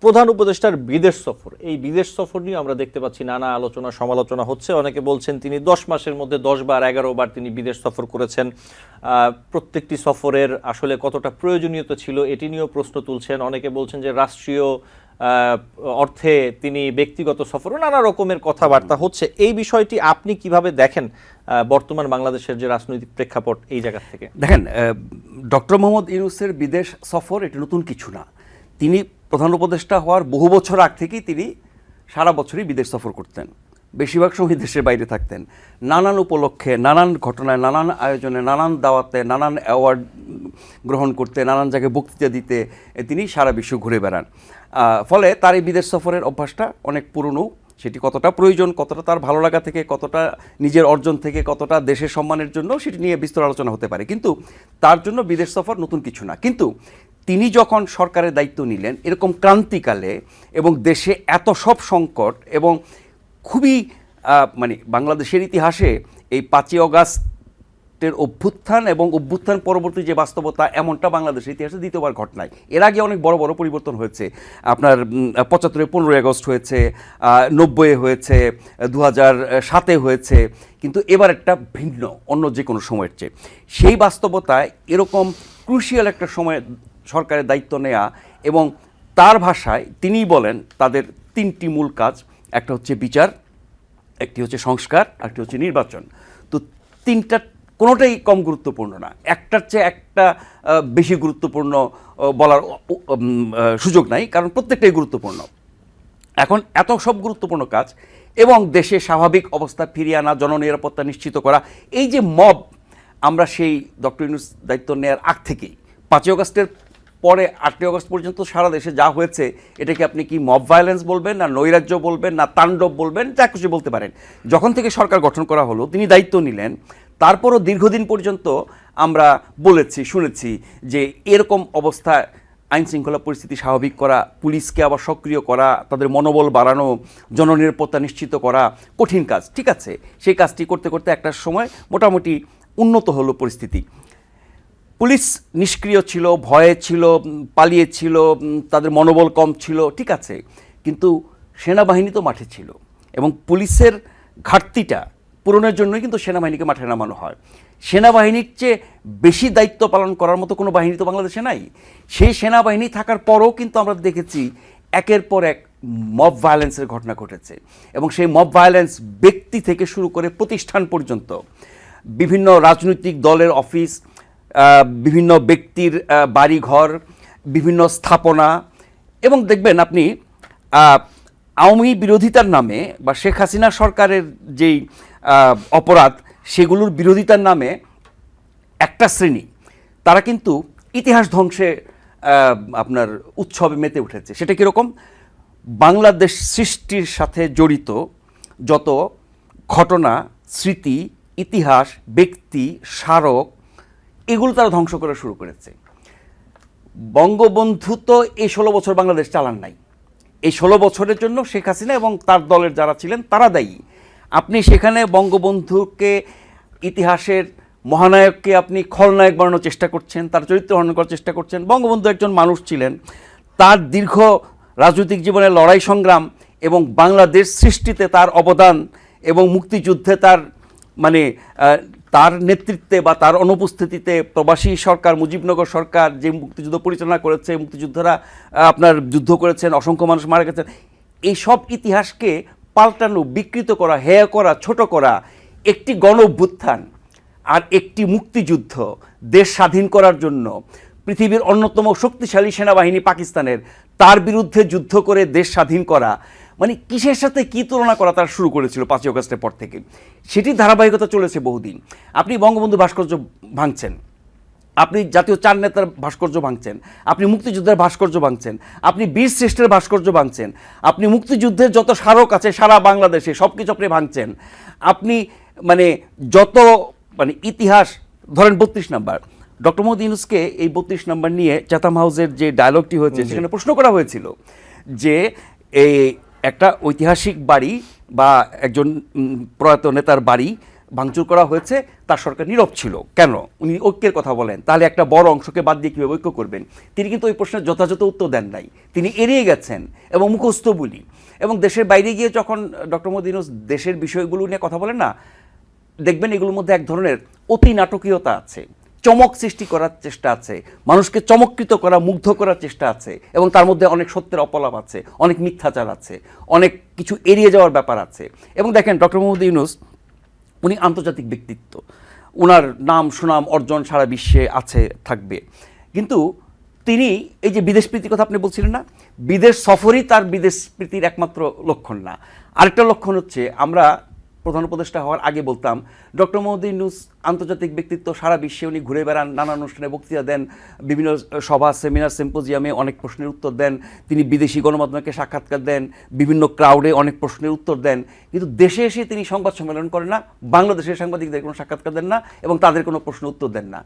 প্রধান উপদেষ্টার বিদেশ সফর। এই বিদেশ সফর নিয়ে আমরা দেখতে পাচ্ছি নানা আলোচনা সমালোচনা হচ্ছে। অনেকে বলছেন তিনি 10 মাসের মধ্যে 10 বার 11 বার তিনি বিদেশ সফর করেছেন। প্রত্যেকটি সফরের আসলে কতটা প্রয়োজনীয়তা ছিল এটি নিয়েও প্রশ্ন তুলছেন। অনেকে বলছেন যে রাষ্ট্রীয় অর্থে তিনি ব্যক্তিগত সফরও, নানা রকমের কথাবার্তা হচ্ছে। এই বিষয়টি আপনি কিভাবে দেখেন বর্তমান বাংলাদেশের যে রাজনৈতিক প্রেক্ষাপট এই জায়গা থেকে? দেখেন, ডক্টর মোহাম্মদ ইউনূসের বিদেশ সফর এটা নতুন কিছু না। তিনি প্রধান উপদেষ্টা হওয়ার বহু বছর আগ থেকেই তিনি সারা বছরই বিদেশ সফর করতেন, বেশিরভাগ সময় দেশের বাইরে থাকতেন। নানান উপলক্ষে, নানান ঘটনায়, নানান আয়োজনে, নানান দাওয়াতে, নানান অ্যাওয়ার্ড গ্রহণ করতে, নানান জায়গায় বক্তৃতা দিতে তিনি সারা বিশ্ব ঘুরে বেড়ান। ফলে তার এই বিদেশ সফরের অভ্যাসটা অনেক পুরনো। সেটি কতটা প্রয়োজন, কতটা তার ভালো লাগা থেকে, কতটা নিজের অর্জন থেকে, কতটা দেশের সম্মানের জন্য, সেটি নিয়ে বিস্তর আলোচনা হতে পারে। কিন্তু তার জন্য বিদেশ সফর নতুন কিছু না। কিন্তু তিনি যখন সরকারের দায়িত্ব নিলেন এরকম ক্রান্তিকালে, এবং দেশে এত সব সংকট, এবং খুবই মানে বাংলাদেশের ইতিহাসে এই 5ই অগাস্টের অভ্যুত্থান এবং অভ্যুত্থান পরবর্তী যে বাস্তবতা, এমনটা বাংলাদেশের ইতিহাসে দ্বিতীয়বার ঘটনায়। এর আগে অনেক বড় বড় পরিবর্তন হয়েছে। আপনার 75-এ 15ই আগস্ট হয়েছে, 90-এ হয়েছে, 2007-এ হয়েছে, কিন্তু এবার একটা ভিন্ন, অন্য যে কোনো সময়ের চেয়ে। সেই বাস্তবতায় এরকম ক্রুশিয়াল একটা সময় সরকারের দায়িত্ব নেওয়া, এবং তার ভাষায় তিনিই বলেন তাদের 3টি মূল কাজ, একটা হচ্ছে বিচার, একটি হচ্ছে সংস্কার, একটি হচ্ছে নির্বাচন। তো 3টা কোনোটাই কম গুরুত্বপূর্ণ না, একটার চেয়ে একটা বেশি গুরুত্বপূর্ণ বলার সুযোগ নাই, কারণ প্রত্যেকটাই গুরুত্বপূর্ণ। এখন এত সব গুরুত্বপূর্ণ কাজ এবং দেশে স্বাভাবিক অবস্থা ফিরিয়ে আনা, জননিরাপত্তা নিশ্চিত করা, এই যে মব, আমরা সেই ডক্টর ইউনূস দায়িত্ব নেওয়ার আগ থেকেই 5ই আগস্টের পরে 8ই আগস্ট পর্যন্ত সারা দেশে যা হয়েছে, এটাকে আপনি কি মব ভায়োলেন্স বলবেন, না নৈরাজ্য বলবেন, না তাণ্ডব বলবেন, যা কিছু বলতে পারেন। যখন থেকে সরকার গঠন করা হলো, তিনি দায়িত্ব নিলেন, তারপরও দীর্ঘদিন পর্যন্ত আমরা বলেছি, শুনেছি যে এরকম অবস্থায় আইন শৃঙ্খলা পরিস্থিতি স্বাভাবিক করা, পুলিশকে আবার সক্রিয় করা, তাদের মনোবল বাড়ানো, জননিরাপত্তা নিশ্চিত করা কঠিন কাজ। ঠিক আছে, সেই কাজটি করতে করতে একটা সময় মোটামুটি উন্নত হলো পরিস্থিতি। পুলিশ নিষ্ক্রিয় ছিল, ভয়ে ছিল, পালিয়েছিল, তাদের মনোবল কম ছিল, ঠিক আছে, কিন্তু সেনাবাহিনী তো মাঠে ছিল, এবং পুলিশের ঘাটতিটা পূরণের জন্যই কিন্তু সেনাবাহিনীকে মাঠে নামানো হয়। সেনাবাহিনীর চেয়ে বেশি দায়িত্ব পালন করার মতো কোনো বাহিনী তো বাংলাদেশে নাই। সেই সেনাবাহিনী থাকার পরেও কিন্তু আমরা দেখেছি একের পর এক মব ভায়োলেন্সের ঘটনা ঘটেছে, এবং সেই মব ভায়োলেন্স ব্যক্তি থেকে শুরু করে প্রতিষ্ঠান পর্যন্ত, বিভিন্ন রাজনৈতিক দলের অফিস, বিভিন্ন ব্যক্তির বাড়িঘর, বিভিন্ন স্থাপনা, এবং দেখবেন আপনি আওয়ামী বিরোধিতার নামে বা শেখ হাসিনা সরকারের যেই অপরাধ, সেগুলোর বিরোধিতার নামে একটা শ্রেণী, তারা কিন্তু ইতিহাস ধ্বংসে আপনার উৎসবে মেতে উঠেছে। সেটা কীরকম? বাংলাদেশ সৃষ্টির সাথে জড়িত যত ঘটনা, স্মৃতি, ইতিহাস, ব্যক্তি, স্মারক, এগুলো তারা ধ্বংস করা শুরু করেছে। বঙ্গবন্ধু তো এই 16 বছর বাংলাদেশ চালান নাই। এই 16 বছরের জন্য শেখ হাসিনা এবং তার দলের যারা ছিলেন তারা দায়ী। আপনি সেখানে বঙ্গবন্ধুকে, ইতিহাসের মহানায়ককে আপনি খলনায়ক বানানোর চেষ্টা করছেন, তার চরিত্র হরণ করার চেষ্টা করছেন। বঙ্গবন্ধু একজন মানুষ ছিলেন, তার দীর্ঘ রাজনৈতিক জীবনে লড়াই সংগ্রাম এবং বাংলাদেশ সৃষ্টিতে তার অবদান, এবং মুক্তিযুদ্ধে তার তার নেতৃত্বে বা তার অনুপস্থিতিতে প্রবাসী সরকার, মুজিবনগর সরকার যে মুক্তিযুদ্ধ পরিচালনা করেছে, মুক্তিযোদ্ধারা আপনার যুদ্ধ করেছেন, অসংখ্য মানুষ মারা গেছেন, এই সব ইতিহাসকে পাল্টানো, বিকৃত করা, হেয় করা, ছোট করা, একটি গণ অভ্যুত্থান আর একটি মুক্তিযুদ্ধ দেশ স্বাধীন করার জন্য পৃথিবীর অন্যতম শক্তিশালী সেনাবাহিনী পাকিস্তানের, তার বিরুদ্ধে যুদ্ধ করে দেশ স্বাধীন করা, মানে কিসের সাথে কি তুলনা করা তারা শুরু করেছিল 5ই আগস্টের পর থেকে, সেটির ধারাবাহিকতা চলেছে বহুদিন। আপনি বঙ্গবন্ধু ভাস্কর্য ভাঙছেন, আপনি জাতীয় চার নেতার ভাস্কর্য ভাঙছেন, আপনি মুক্তিযুদ্ধের ভাস্কর্য ভাঙছেন, আপনি বীর শ্রেষ্ঠের ভাস্কর্য ভাঙছেন, আপনি মুক্তিযুদ্ধের যত স্মারক আছে সারা বাংলাদেশে সব কিছু আপনি ভাঙছেন, আপনি মানে যত মানে ইতিহাস ধরেন 32 নাম্বার, ডক্টর মোহাম্মদ ইউনূসকে এই 32 নাম্বার নিয়ে চাথাম হাউসের যে ডায়লগটি হয়েছে সেখানে প্রশ্ন করা হয়েছিল যে এই একটা ঐতিহাসিক বাড়ি বা একজন প্রয়াত নেতার বাড়ি ভাঙচুর করা হয়েছে, তার সরকার নীরব ছিল কেন? উনি ঐক্যের কথা বলেন, তাহলে একটা বড় অংশকে বাদ দিয়ে কীভাবে ঐক্য করবেন? তিনি কিন্তু ওই প্রশ্নের যথাযথ উত্তর দেন নাই, তিনি এড়িয়ে গেছেন এবং মুখস্থ বলি। এবং দেশের বাইরে গিয়ে যখন ডক্টর মোহাম্মদ ইউনূস দেশের বিষয়গুলো নিয়ে কথা বলেন না, দেখবেন এগুলোর মধ্যে এক ধরনের অতি নাটকীয়তা আছে, চমক সৃষ্টি করার চেষ্টা আছে, মানুষকে চমৎকৃত করা, মুগ্ধ করার চেষ্টা আছে, এবং তার মধ্যে অনেক সত্যের অপলাপ আছে, অনেক মিথ্যাচার আছে, অনেক কিছু এড়িয়ে যাওয়ার ব্যাপার আছে। এবং দেখেন ডক্টর মোহাম্মদ ইউনূস উনি আন্তর্জাতিক ব্যক্তিত্ব, ওনার নাম সুনাম অর্জন সারা বিশ্বে আছে, থাকবে, কিন্তু তিনি এই যে বিদেশ প্রীতির কথা আপনি বলছিলেন না, বিদেশ সফরই তার বিদেশ প্রীতির একমাত্র লক্ষণ না। আরেকটা লক্ষণ হচ্ছে, আমরা প্রধান উপদেষ্টা হওয়ার আগে বলতাম ডক্টর মোহাম্মদ ইউনূস আন্তর্জাতিক ব্যক্তিত্ব, সারা বিশ্বে উনি ঘুরে বেড়ান, নানা অনুষ্ঠানে বক্তৃতা দেন, বিভিন্ন সভা সেমিনার সিম্পোজিয়ামে অনেক প্রশ্নের উত্তর দেন, তিনি বিদেশি গণমাধ্যমকে সাক্ষাৎকার দেন, বিভিন্ন ক্রাউডে অনেক প্রশ্নের উত্তর দেন, কিন্তু দেশে এসে তিনি সংবাদ সম্মেলন করেন না, বাংলাদেশের সাংবাদিকদের কোনো সাক্ষাৎকার দেন না এবং তাদের কোনো প্রশ্ন উত্তর দেন না।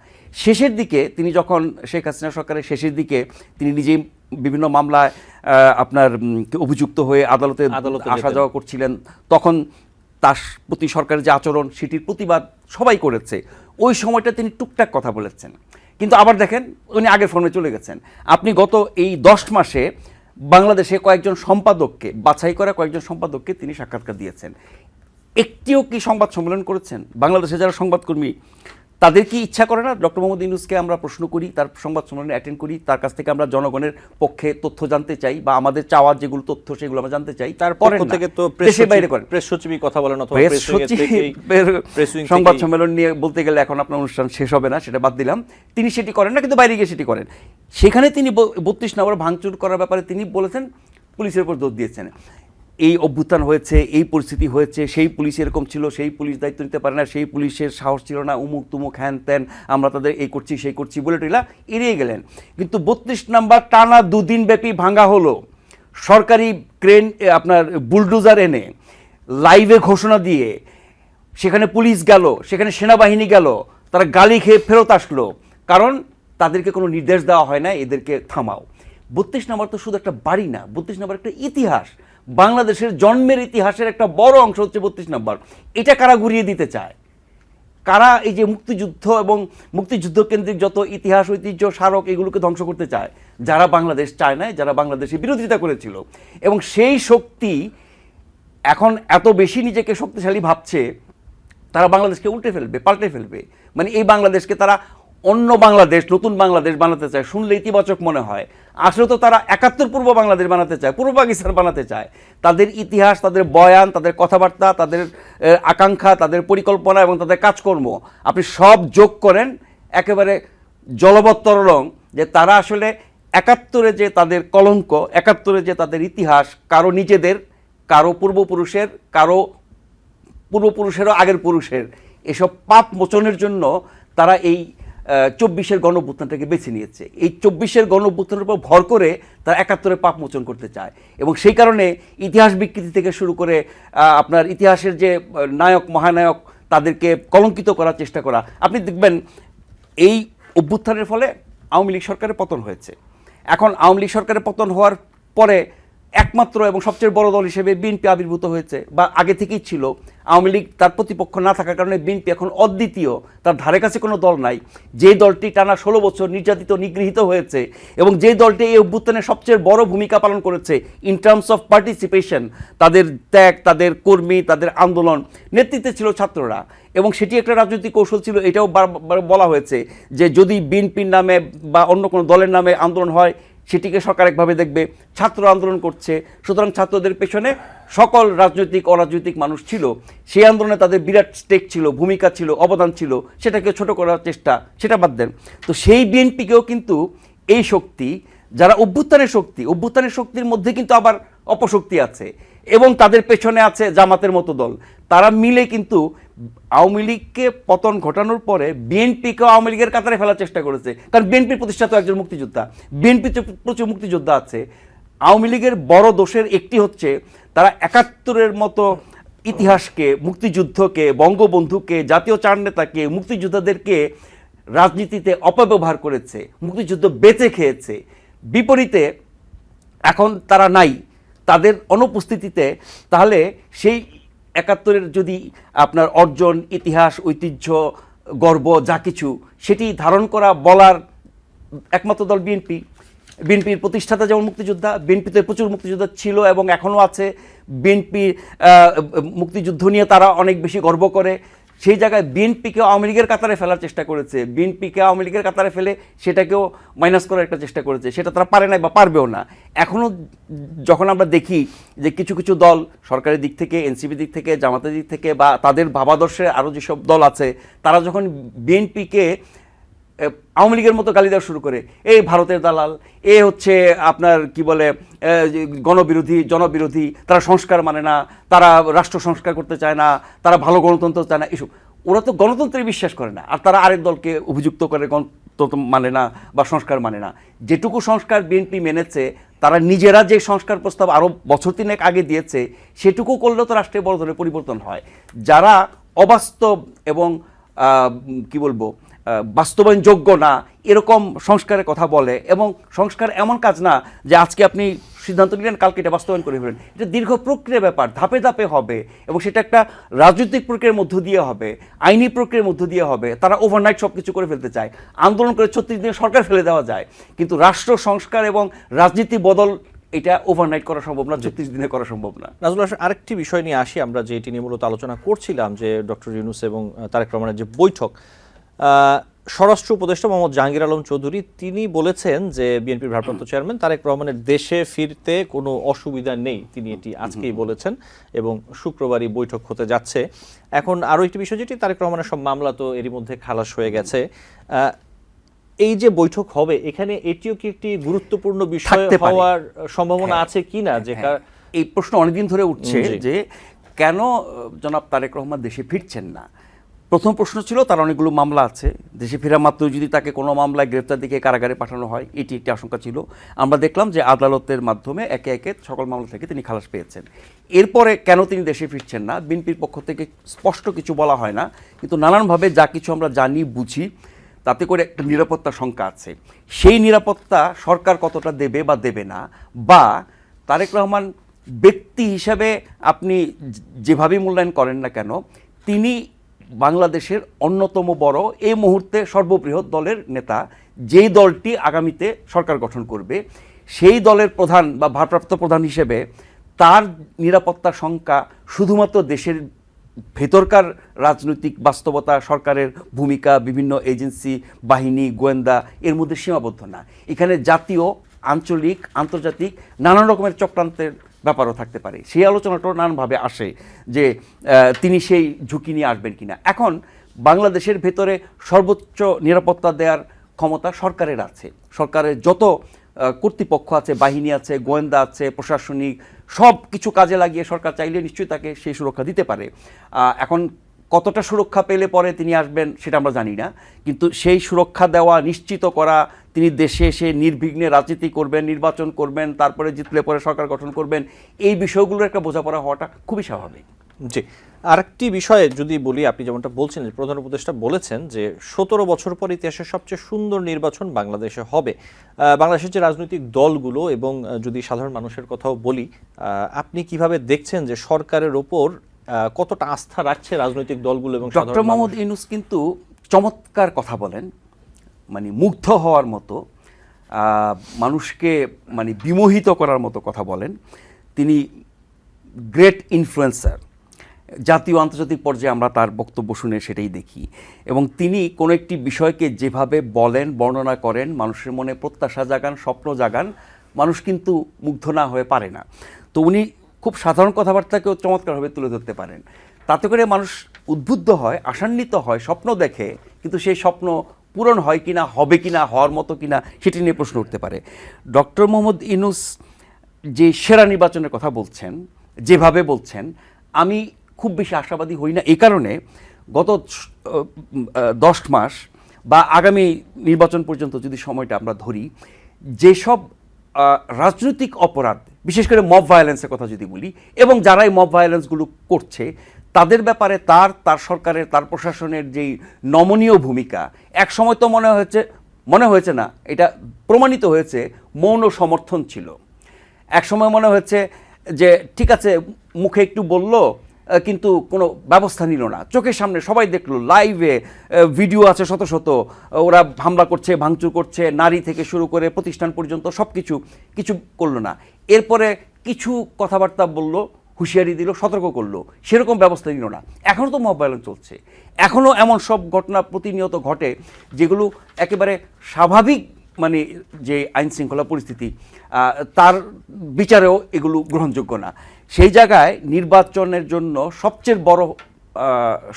শেষের দিকে তিনি যখন শেখ হাসিনা সরকারের শেষের দিকে তিনি নিজেই বিভিন্ন মামলায় আপনার অভিযুক্ত হয়ে আদালতে আসা যাওয়া করছিলেন, তখন তার প্রতি সরকারের যে আচরণ সেটির প্রতিবাদ সবাই করেছে। ওই সময়টা তিনি টুকটাক কথা বলেছেন, কিন্তু আবার দেখেন উনি আগের ফর্মে চলে গেছেন। আপনি গত এই 10 মাসে বাংলাদেশে কয়েকজন সম্পাদককে, বাছাই করা কয়েকজন সম্পাদককে তিনি সাক্ষাৎকার দিয়েছেন। একটিও কি সংবাদ সম্মেলন করেছেন? বাংলাদেশে যারা সংবাদকর্মী তাদের কি ইচ্ছা করে না ডক্টর মোহাম্মদ ইউনূসকে আমরা প্রশ্ন করি, তার সংবাদ সম্মেলনে অ্যাটেন্ড করি, তার কাছ থেকে আমরা জনগণের পক্ষে তথ্য জানতে চাই, বা আমাদের চাওয়ার যেগুলো তথ্য সেগুলো আমরা জানতে চাই? তারপরে থেকে তো দেশের বাইরে করেন, প্রেস সচিবই কথা বলেন, অথবা প্রেস সচিব সংবাদ সম্মেলন নিয়ে বলতে গেলে এখন আপনার অনুষ্ঠান শেষ হবে না, সেটা বাদ দিলাম, তিনি সেটি করেন না, কিন্তু বাইরে গিয়ে সেটি করেন। সেখানে তিনি 32 নম্বর ভাঙচুর করার ব্যাপারে তিনি বলেছেন, পুলিশের উপর দোষ দিয়েছেন, এই অভ্যুত্থান হয়েছে, এই পরিস্থিতি হয়েছে, সেই পুলিশ এরকম ছিল, সেই পুলিশ দায়িত্ব নিতে পারে না, সেই পুলিশের সাহস ছিল না, উমুক তুমুক হ্যান ত্যান, আমরা তাদের এই করছি সেই করছি বলে টিলা এড়িয়ে গেলেন। কিন্তু 32 নাম্বার টানা 2 দিন ব্যাপী ভাঙা হলো, সরকারি ক্রেন আপনার বুলডোজার এনে লাইভে ঘোষণা দিয়ে, সেখানে পুলিশ গেল, সেখানে সেনাবাহিনী গেল, তারা গালি খেয়ে ফেরত আসলো, কারণ তাদেরকে কোনো নির্দেশ দেওয়া হয় না এদেরকে থামাও। 32 নম্বর তো শুধু একটা বাড়ি না, 32 নম্বর একটা ইতিহাস, বাংলাদেশের জন্মের ইতিহাসের একটা বড় অংশ হচ্ছে 32 নম্বর। এটা কারা ঘুরিয়ে দিতে চায়? কারা এই যে মুক্তিযুদ্ধ এবং মুক্তিযুদ্ধ কেন্দ্রিক যত ইতিহাস, ঐতিহ্য, স্মারক এগুলোকে ধ্বংস করতে চায়? যারা বাংলাদেশ চায় না, যারা বাংলাদেশের বিরোধিতা করেছিল, এবং সেই শক্তি এখন এত বেশি নিজেকে শক্তিশালী ভাবছে, তারা বাংলাদেশকে উল্টে ফেলবে, পাল্টে ফেলবে। মানে এই বাংলাদেশকে তারা অন্য বাংলাদেশ, নতুন বাংলাদেশ বানাতে চায়। শুনলে ইতিবাচক মনে হয়, আসলে তো তারা 71 পূর্ব বাংলাদেশ বানাতে চায়, পূর্ব পাকিস্তান বানাতে চায়। তাদের ইতিহাস, তাদের বয়ান, তাদের কথাবার্তা, তাদের আকাঙ্ক্ষা, তাদের পরিকল্পনা এবং তাদের কাজকর্ম আপনি সব যোগ করেন, একেবারে জলবত্তরং, যে তারা আসলে 71-এ যে তাদের কলঙ্ক, 71-এ যে তাদের ইতিহাস, কারো নিজেদের, কারো পূর্বপুরুষের, কারো পূর্বপুরুষেরও আগের পুরুষের, এসব পাপ মোচনের জন্য তারা এই 24-এর গণঅভ্যুত্থানটাকে বেছে নিয়েছে। এই 24-এর গণঅভ্যুত্থানের উপর ভর করে তারা 71-এর পাপ মোচন করতে চায়, এবং সেই কারণে ইতিহাস বিকৃতি থেকে শুরু করে আপনার ইতিহাসের যে নায়ক মহানায়ক তাদেরকে কলঙ্কিত করার চেষ্টা করা। আপনি দেখবেন এই অভ্যুত্থানের ফলে আওয়ামী লীগ সরকারের পতন হয়েছে। এখন আওয়ামী লীগ সরকারের পতন হওয়ার পরে একমাত্র এবং সবচেয়ে বড় দল হিসেবে বিএনপি আবির্ভূত হয়েছে, বা আগে থেকেই ছিল। আওয়ামী লীগ তার প্রতিপক্ষ না থাকার কারণে বিএনপি এখন অদ্বিতীয়, তার ধারে কাছে কোনো দল নাই। যে দলটি টানা 16 বছর নির্যাতিত, নিগৃহীত হয়েছে, এবং যে দলটি এই অভ্যুত্থানে সবচেয়ে বড় ভূমিকা পালন করেছে ইন টার্মস অফ পার্টিসিপেশন, তাদের ত্যাগ, তাদের কর্মী, তাদের আন্দোলন, নেতৃত্বে ছিল ছাত্ররা, এবং সেটি একটা রাজনৈতিক কৌশল ছিল। এটাও বলা হয়েছে যে যদি বিএনপির নামে বা অন্য কোনো দলের নামে আন্দোলন হয়, সেটিকে সরকার একভাবে দেখবে। ছাত্র আন্দোলন করছে, সুতরাং ছাত্রদের পেছনে সকল রাজনৈতিক অরাজনৈতিক মানুষ ছিল, সেই আন্দোলনে তাদের বিরাট স্টেক ছিল, ভূমিকা ছিল, অবদান ছিল, সেটাকে ছোট করার চেষ্টা, সেটা বাদ দেন। তো সেই বিএনপিকেও কিন্তু এই শক্তি, যারা অভ্যুত্থানের শক্তির মধ্যে কিন্তু আবার অপশক্তি আছে, এবং তাদের পেছনে আছে জামাতের মতো দল, তারা মিলে কিন্তু আওয়ামী লীগকে পতন ঘটানোর পরে বিএনপিকেও আওয়ামী লীগের কাতারে ফেলার চেষ্টা করেছে। কারণ বিএনপির প্রতিষ্ঠাতা একজন মুক্তিযোদ্ধা, বিএনপিতে প্রচুর মুক্তিযোদ্ধা আছে। আওয়ামী লীগের বড় দোষের একটি হচ্ছে তারা ৭১-এর মতো ইতিহাসকে, মুক্তিযুদ্ধকে, বঙ্গবন্ধুকে, জাতীয় চার নেতাকে, মুক্তিযোদ্ধাদেরকে রাজনীতিতে অপব্যবহার করেছে, মুক্তিযুদ্ধ বেঁচে খেয়েছে। বিপরীতে এখন তারা নাই, তাদের অনুপস্থিতিতে তাহলে সেই ৭১-এর যদি আপনার অর্জন, ইতিহাস, ঐতিহ্য, গর্ব যা কিছু, সেটি ধারণ করা, বলার একমাত্র দল বিএনপি। বিএনপির প্রতিষ্ঠাতা যেমন মুক্তিযোদ্ধা, বিএনপিতে প্রচুর মুক্তিযোদ্ধা ছিল এবং এখনও আছে। বিএনপি মুক্তিযুদ্ধ নিয়ে তারা অনেক বেশি গর্ব করে। সেই জায়গায় বিএনপিকে আওয়ামী লীগের কাতারে ফেলার চেষ্টা করেছে, বিএনপিকে আওয়ামী লীগের কাতারে ফেলে সেটাকেও মাইনাস করার একটা চেষ্টা করেছে। সেটা তারা পারে না বা পারবেও না। এখনও যখন আমরা দেখি যে কিছু কিছু দল সরকারের দিক থেকে, এনসিপি দিক থেকে, জামাতের দিক থেকে, বা তাদের ভাবাদর্শে আরও যেসব দল আছে, তারা যখন বিএনপিকে আওয়ামী লীগের মতো গালি দেওয়া শুরু করে, এই ভারতের দালাল, এ হচ্ছে আপনার কি বলে গণবিরোধী, জনবিরোধী, তারা সংস্কার মানে না, তারা রাষ্ট্র সংস্কার করতে চায় না, তারা ভালো গণতন্ত্র চায় না, এসব। ওরা তো গণতন্ত্রে বিশ্বাস করে না, আর তারা আরেক দলকে অভিযুক্ত করে গণতন্ত্র মানে না বা সংস্কার মানে না। যেটুকু সংস্কার বিএনপি মেনেছে, তারা নিজেরা যে সংস্কার প্রস্তাব আরও বছর ৩ আগে দিয়েছে, সেটুকু করলেও তো রাষ্ট্রে বড় ধরনের পরিবর্তন হয়। যারা অবাস্তব এবং কি বলবো বাস্তবায়নযোগ্য না এরকম সংস্কারের কথা বলে, এবং সংস্কার এমন কাজ না যে আজকে আপনি সিদ্ধান্ত নিলেন কালকে এটা বাস্তবায়ন করে ফেলেন। এটা দীর্ঘ প্রক্রিয়ার ব্যাপার, ধাপে ধাপে হবে, এবং সেটা একটা রাজনৈতিক প্রক্রিয়ার মধ্য দিয়ে হবে, আইনি প্রক্রিয়ার মধ্য দিয়ে হবে। তারা ওভারনাইট সব কিছু করে ফেলতে চায়, আন্দোলন করে ৩৬ দিনে সরকার ফেলে দেওয়া যায়, কিন্তু রাষ্ট্র সংস্কার এবং রাজনীতি বদল এটা ওভারনাইট করা সম্ভব না, ৩৬ দিনে করা সম্ভব না। নাজমুল হাসান, আরেকটি বিষয় নিয়ে আসি আমরা, যে এটি নিয়ে মূলত আলোচনা করছিলাম, যে ডক্টর ইউনূস এবং তারেক রহমানের যে বৈঠক, স্বরাষ্ট্র উপদেষ্টা মোহাম্মদ জাহাঙ্গীর আলম চৌধুরী তিনি বলেছেন যে বিএনপির ভারপ্রাপ্ত চেয়ারম্যান তারেক রহমানের দেশে ফিরতে কোনো অসুবিধা নেই, তিনি এটি আজকেই বলেছেন, এবং শুক্রবারই বৈঠক হতে যাচ্ছে। এখন আরও একটি বিষয়, যেটি তারেক রহমানের সব মামলা তো এরই মধ্যে খালাস হয়ে গেছে, এই যে বৈঠক হবে, এখানে এটিও কি একটি গুরুত্বপূর্ণ বিষয় হওয়ার সম্ভাবনা আছে কিনা? যে এই প্রশ্ন অনেকদিন ধরে উঠছে যে কেন জনাব তারেক রহমান দেশে ফিরছেন না। প্রথম প্রশ্ন ছিল তার অনেকগুলো মামলা আছে, দেশে ফেরা মাত্র যদি তাকে কোনো মামলায় গ্রেপ্তার দিকে কারাগারে পাঠানো হয়, এটি একটি আশঙ্কা ছিল। আমরা দেখলাম যে আদালতের মাধ্যমে একে একে সকল মামলা থেকে তিনি খালাস পেয়েছেন। এরপরে কেন তিনি দেশে ফিরছেন না, বিএনপির পক্ষ থেকে স্পষ্ট কিছু বলা হয় না, কিন্তু নানানভাবে যা কিছু আমরা জানি, বুঝি, তাতে করে একটা নিরাপত্তা শঙ্কা আছে। সেই নিরাপত্তা সরকার কতটা দেবে বা দেবে না, বা তারেক রহমান ব্যক্তি হিসাবে আপনি যেভাবেই মূল্যায়ন করেন না কেন, তিনি বাংলাদেশের অন্যতম বড়, এই মুহূর্তে সর্ববৃহৎ দলের নেতা, যেই দলটি আগামীতে সরকার গঠন করবে, সেই দলের প্রধান বা ভারপ্রাপ্ত প্রধান হিসেবে তার নিরাপত্তা শঙ্কা শুধুমাত্র দেশের ভেতরকার রাজনৈতিক বাস্তবতা, সরকারের ভূমিকা, বিভিন্ন এজেন্সি, বাহিনী, গোয়েন্দা, এর মধ্যে সীমাবদ্ধ না। এখানে জাতীয়, আঞ্চলিক, আন্তর্জাতিক নানান রকমের চক্রান্তের ব্যাপারও থাকতে পারে। সেই আলোচনাটাও নানানভাবে আসে যে তিনি সেই ঝুঁকি নিয়ে আসবেন কিনা। এখন বাংলাদেশের ভেতরে সর্বোচ্চ নিরাপত্তা দেওয়ার ক্ষমতা সরকারের আছে। সরকারের যত কর্তৃপক্ষ আছে, বাহিনী আছে, গোয়েন্দা আছে, প্রশাসনিক, সব কিছু কাজে লাগিয়ে সরকার চাইলে নিশ্চয়ই তাকে সেই সুরক্ষা দিতে পারে। এখন কতটা সুরক্ষা পেলে পরে তিনি আসবেন সেটা আমরা জানি না, কিন্তু সেই সুরক্ষা দেওয়া, নিশ্চিত করা, তিনি দেশে এসে নির্বিঘ্নে রাজনীতি করবেন, নির্বাচন করবেন, তারপরে জিতলে পরে সরকার গঠন করবেন, এই বিষয়গুলোর একটা বোঝাপড়া হওয়াটা খুবই স্বাভাবিক। জি, আরেকটি বিষয়ে যদি বলি, আপনি যেমনটা বলছেন, প্রধান উপদেষ্টা বলেছেন যে 17 বছর পর ইতিহাসের সবচেয়ে সুন্দর নির্বাচন বাংলাদেশে হবে। বাংলাদেশের যে রাজনৈতিক দলগুলো এবং যদি সাধারণ মানুষের কথাও বলি, আপনি কিভাবে দেখছেন যে সরকারের ওপর কতটা আস্থা রাখছে রাজনৈতিক দলগুলো? এবং ডক্টর মোহাম্মদ ইউনূস কিন্তু চমৎকার কথা বলেন, মানে মুগ্ধ হওয়ার মতো, মানুষকে মানে বিমোহিত করার মতো কথা বলেন। তিনি গ্রেট ইনফ্লুয়েন্সার, জাতীয় আন্তর্জাতিক পর্যায়ে আমরা তার বক্তব্য শুনে সেটাই দেখি, এবং তিনি কোনো একটি বিষয়কে যেভাবে বলেন, বর্ণনা করেন, মানুষের মনে প্রত্যাশা জাগান, স্বপ্ন জাগান, মানুষ কিন্তু মুগ্ধ না হয়ে পারে না। তো উনি খুব সাধারণ কথাবার্তাকেও চমৎকারভাবে তুলে ধরতে পারেন, তাতে করে মানুষ উদ্বুদ্ধ হয়, আশান্বিত হয়, স্বপ্ন দেখে, কিন্তু সেই স্বপ্ন পূরণ হয় কিনা, হবে কিনা, হওয়ার মতো কিনা, সেটি নিয়ে প্রশ্ন উঠতে পারে। ডক্টর মোহাম্মদ ইউনূস যে সেরা নির্বাচনের কথা বলছেন, যেভাবে বলছেন, আমি খুব বেশি আশাবাদী হই না। এই কারণে গত 10 মাস বা আগামী নির্বাচন পর্যন্ত যদি সময়টা আমরা ধরি, যেসব রাজনৈতিক অপরাধ, বিশেষ করে মব ভায়োলেন্সের কথা যদি বলি, এবং যারা এই মব ভায়োলেন্সগুলো করছে তাদের ব্যাপারে তার সরকারের, তার প্রশাসনের যেই নমনীয় ভূমিকা, এক সময় তো মনে হয়েছে না, এটা প্রমাণিত হয়েছে, মৌন সমর্থন ছিল। এক সময় মনে হচ্ছে যে ঠিক আছে, মুখে একটু বলল কিন্তু কোনো ব্যবস্থা নিল না। চোখের সামনে সবাই দেখলো, লাইভে ভিডিও আছে শত শত, ওরা হামলা করছে, ভাঙচুর করছে, নারী থেকে শুরু করে প্রতিষ্ঠান পর্যন্ত সব কিছু করলো না। এরপরে কিছু কথাবার্তা বলল, হুঁশিয়ারি দিল, সতর্ক করলো, সেরকম ব্যবস্থা নিল না। এখনও তো মব ভায়োলেন্স চলছে, এখনও এমন সব ঘটনা প্রতিনিয়ত ঘটে যেগুলো একেবারে স্বাভাবিক, মানে যে আইন শৃঙ্খলা পরিস্থিতি, তার বিচারেও এগুলো গ্রহণযোগ্য না। সেই জায়গায় নির্বাচনের জন্য সবচেয়ে বড়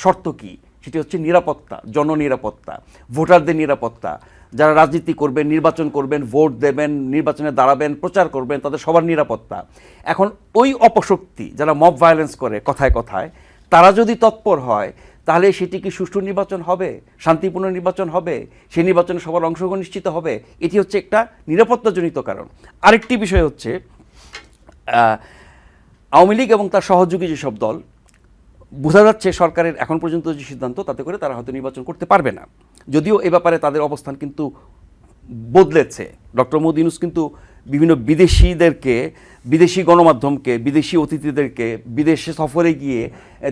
শর্ত কী? সেটি হচ্ছে নিরাপত্তা, জননিরাপত্তা, ভোটারদের নিরাপত্তা, যারা রাজনীতি করবেন, নির্বাচন করবেন, ভোট দেবেন, নির্বাচনে দাঁড়াবেন, প্রচার করবেন, তাদের সবার নিরাপত্তা। এখন ওই অপশক্তি যারা মব ভায়োলেন্স করে কথায় কথায়, তারা যদি তৎপর হয়, তাহলে সেটি কি সুষ্ঠু নির্বাচন হবে, শান্তিপূর্ণ নির্বাচন হবে, সেই নির্বাচনে সবার অংশগ্রহণ নিশ্চিত হবে? এটি হচ্ছে একটা নিরাপত্তাজনিত কারণ। আরেকটি বিষয় হচ্ছে আওয়ামী লীগ এবং তার সহযোগী যেসব দল, বোঝা যাচ্ছে সরকারের এখন পর্যন্ত যে সিদ্ধান্ত, তাতে করে তারা হয়তো নির্বাচন করতে পারবে না। যদিও এ ব্যাপারে তাদের অবস্থান কিন্তু বদলেছে। ডক্টর মোহাম্মদ ইউনূস কিন্তু বিভিন্ন বিদেশিদেরকে, বিদেশি গণমাধ্যমকে, বিদেশি অতিথিদেরকে বিদেশে সফরে গিয়ে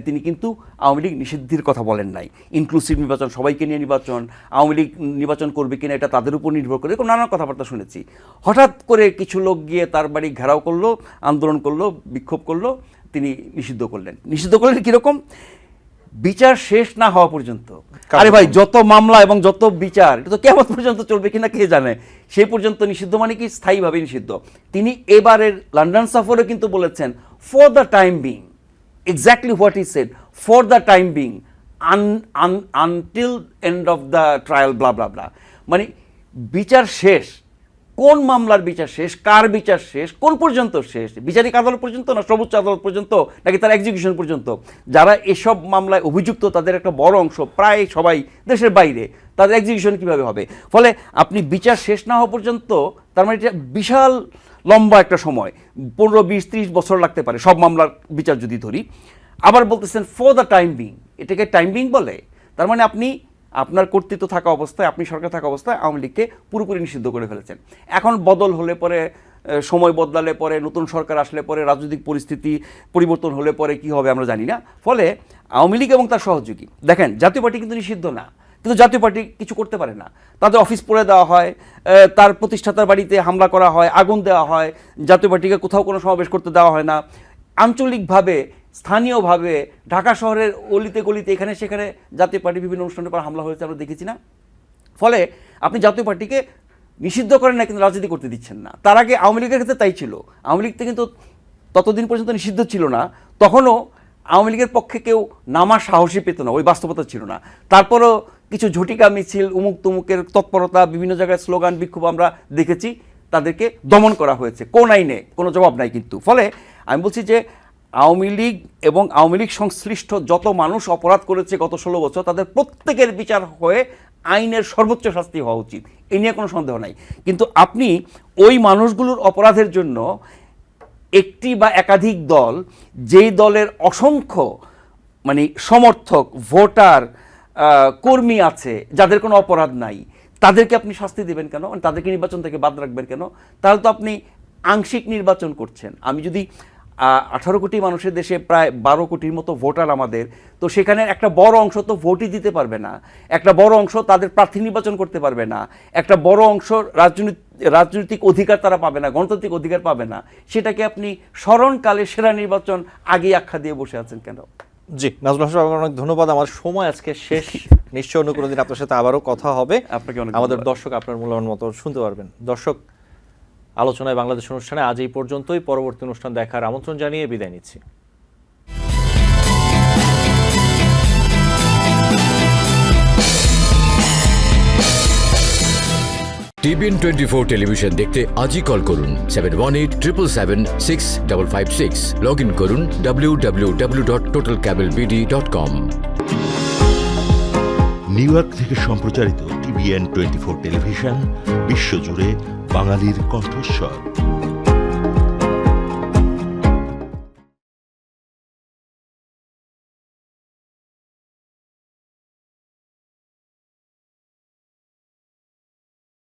তিনি কিন্তু আওয়ামী লীগ নিষিদ্ধের কথা বলেন নাই। ইনক্লুসিভ নির্বাচন, সবাইকে নিয়ে নির্বাচন, আওয়ামী লীগ নির্বাচন করবে কিনা এটা তাদের উপর নির্ভর করে, এরকম নানা কথাবার্তা শুনেছি। হঠাৎ করে কিছু লোক গিয়ে তার বাড়ি ঘেরাও করলো, আন্দোলন করলো, বিক্ষোভ করলো, তিনি নিষিদ্ধ করলেন কীরকম? বিচার শেষ না হওয়া পর্যন্ত। আরে ভাই, যত মামলা এবং যত বিচার, এটা তো কেমন পর্যন্ত চলবে কিনা কে জানে, সেই পর্যন্ত নিষিদ্ধ, মানে কি স্থায়ীভাবে নিষিদ্ধ। তিনি এবারের লন্ডন সফরে কিন্তু বলেছেন for the time being, exactly what he said, for the time being, until end of the trial, blah blah blah. মানে বিচার শেষ, কোন মামলার বিচার শেষ, কার বিচার শেষ, কোন পর্যন্ত শেষ? বিচারিক আদালত পর্যন্ত, না সর্বোচ্চ আদালত পর্যন্ত, নাকি তার এক্সিকিউশন পর্যন্ত? যারা এসব মামলায় অভিযুক্ত তাদের একটা বড় অংশ, প্রায় সবাই দেশের বাইরে, তাদের এক্সিকিউশন কীভাবে হবে? ফলে আপনি বিচার শেষ না হওয়া পর্যন্ত, তার মানে এটা বিশাল লম্বা একটা সময়, 15, 20, 30 বছর লাগতে পারে সব মামলার বিচার যদি ধরি। আবার বলতেছেন ফর দ্য টাইম বিং, এটাকে টাইম বিং বলে? তার মানে আপনি আপনার কর্তৃত্ব থাকা অবস্থায়, আপনি সরকার থাকা অবস্থায় আওয়ামী লীগকে পুরোপুরি নিষিদ্ধ করে ফেলেছেন। এখন বদল হলে পরে, সময় বদলালে পরে, নতুন সরকার আসলে পরে, রাজনৈতিক পরিস্থিতি পরিবর্তন হলে পরে কি হবে আমরা জানি না। ফলে আওয়ামী লীগ এবং তার সহযোগী, দেখেন জাতীয় পার্টি কিন্তু নিষিদ্ধ না, কিন্তু জাতীয় পার্টি কিছু করতে পারে না। তাদের অফিস পুড়ে দেওয়া হয়, তার প্রতিষ্ঠাতার বাড়িতে হামলা করা হয়, আগুন দেওয়া হয়, জাতীয় পার্টিকে কোথাও কোনো সমাবেশ করতে দেওয়া হয় না। আঞ্চলিকভাবে, স্থানীয়ভাবে, ঢাকা শহরের অলিতে গলিতে, এখানে সেখানে জাতীয় পার্টি বিভিন্ন অনুষ্ঠানের পর হামলা হয়েছে, আমরা দেখেছি না? ফলে আপনি জাতীয় পার্টিকে নিষিদ্ধ করেন না, কিন্তু রাজনীতি করতে দিচ্ছেন না। তার আগে আওয়ামী লীগের ক্ষেত্রে তাই ছিল। আওয়ামী লীগ কিন্তু ততদিন পর্যন্ত নিষিদ্ধ ছিল না, তখনও আওয়ামী লীগের পক্ষে কেউ নামার সাহসী পেত না, ওই বাস্তবতা ছিল না। তারপরও কিছু ঝটিকা মিছিল, উমুক তুমুকের তৎপরতা, বিভিন্ন জায়গায় স্লোগান, বিক্ষোভ আমরা দেখেছি, তাদেরকে দমন করা হয়েছে। কোন আইনে? কোনো জবাব নাই কিন্তু। ফলে আমি বলছি যে আওয়ামী লীগ এবং আওয়ামী লীগ সংশ্লিষ্ট যত মানুষ অপরাধ করেছে গত 16 বছর, তাদের প্রত্যেকের বিচার হয়ে আইনের সর্বোচ্চ শাস্তি হওয়া উচিত, এই নিয়ে কোনো সন্দেহ নাই। কিন্তু আপনি ওই মানুষগুলোর অপরাধের জন্য একটি বা একাধিক দল, যেই দলের অসংখ্য মানে সমর্থক, ভোটার, কর্মী আছে, যাদের কোনো অপরাধ নাই, তাদেরকে আপনি শাস্তি দেবেন কেন? তাদেরকে নির্বাচন থেকে বাদ রাখবেন কেন? তাহলে তো আপনি আংশিক নির্বাচন করছেন। আমি যদি 18 কোটি মানুষের দেশে প্রায় 12 কোটির মতো ভোটার আমাদের, তো সেখানে একটা বড় অংশ তো ভোটই দিতে পারবে না, একটা বড় অংশ তাদের প্রার্থী নির্বাচন করতে পারবে না, একটা বড় অংশ রাজনৈতিক অধিকার তারা পাবে না, গণতান্ত্রিক অধিকার পাবে না। সেটাকে আপনি স্মরণকালে সেরা নির্বাচন আগেই আখ্যা দিয়ে বসে আছেন কেন? জি, নাজমুল হাসান সাহেব, অনেক ধন্যবাদ। আমার সময় আজকে শেষ। নিশ্চয় অন্য কোনো দিন আপনার সাথে আবারও কথা হবে। আপনাকে অনেক আমাদের ধন্যবাদ। দর্শক আপনার মূল্যবান মতো শুনতে পারবেন। দর্শক, আলোচনায় বাংলাদেশ অনুষ্ঠানে আজ এই পর্যন্তই। পরবর্তী অনুষ্ঠান দেখার আমন্ত্রণ জানিয়ে বিদায় নিচ্ছি। টিভিএন 24 টেলিভিশন দেখতে আজই কল করুন 7187776556। লগ ইন করুন www.totalcablebd.com। নিউ ইয়র্ক থেকে সম্প্রচারিত টিভিএন 24 টেলিভিশন বিশ্বজুড়ে বাঙালির কণ্ঠস্বর।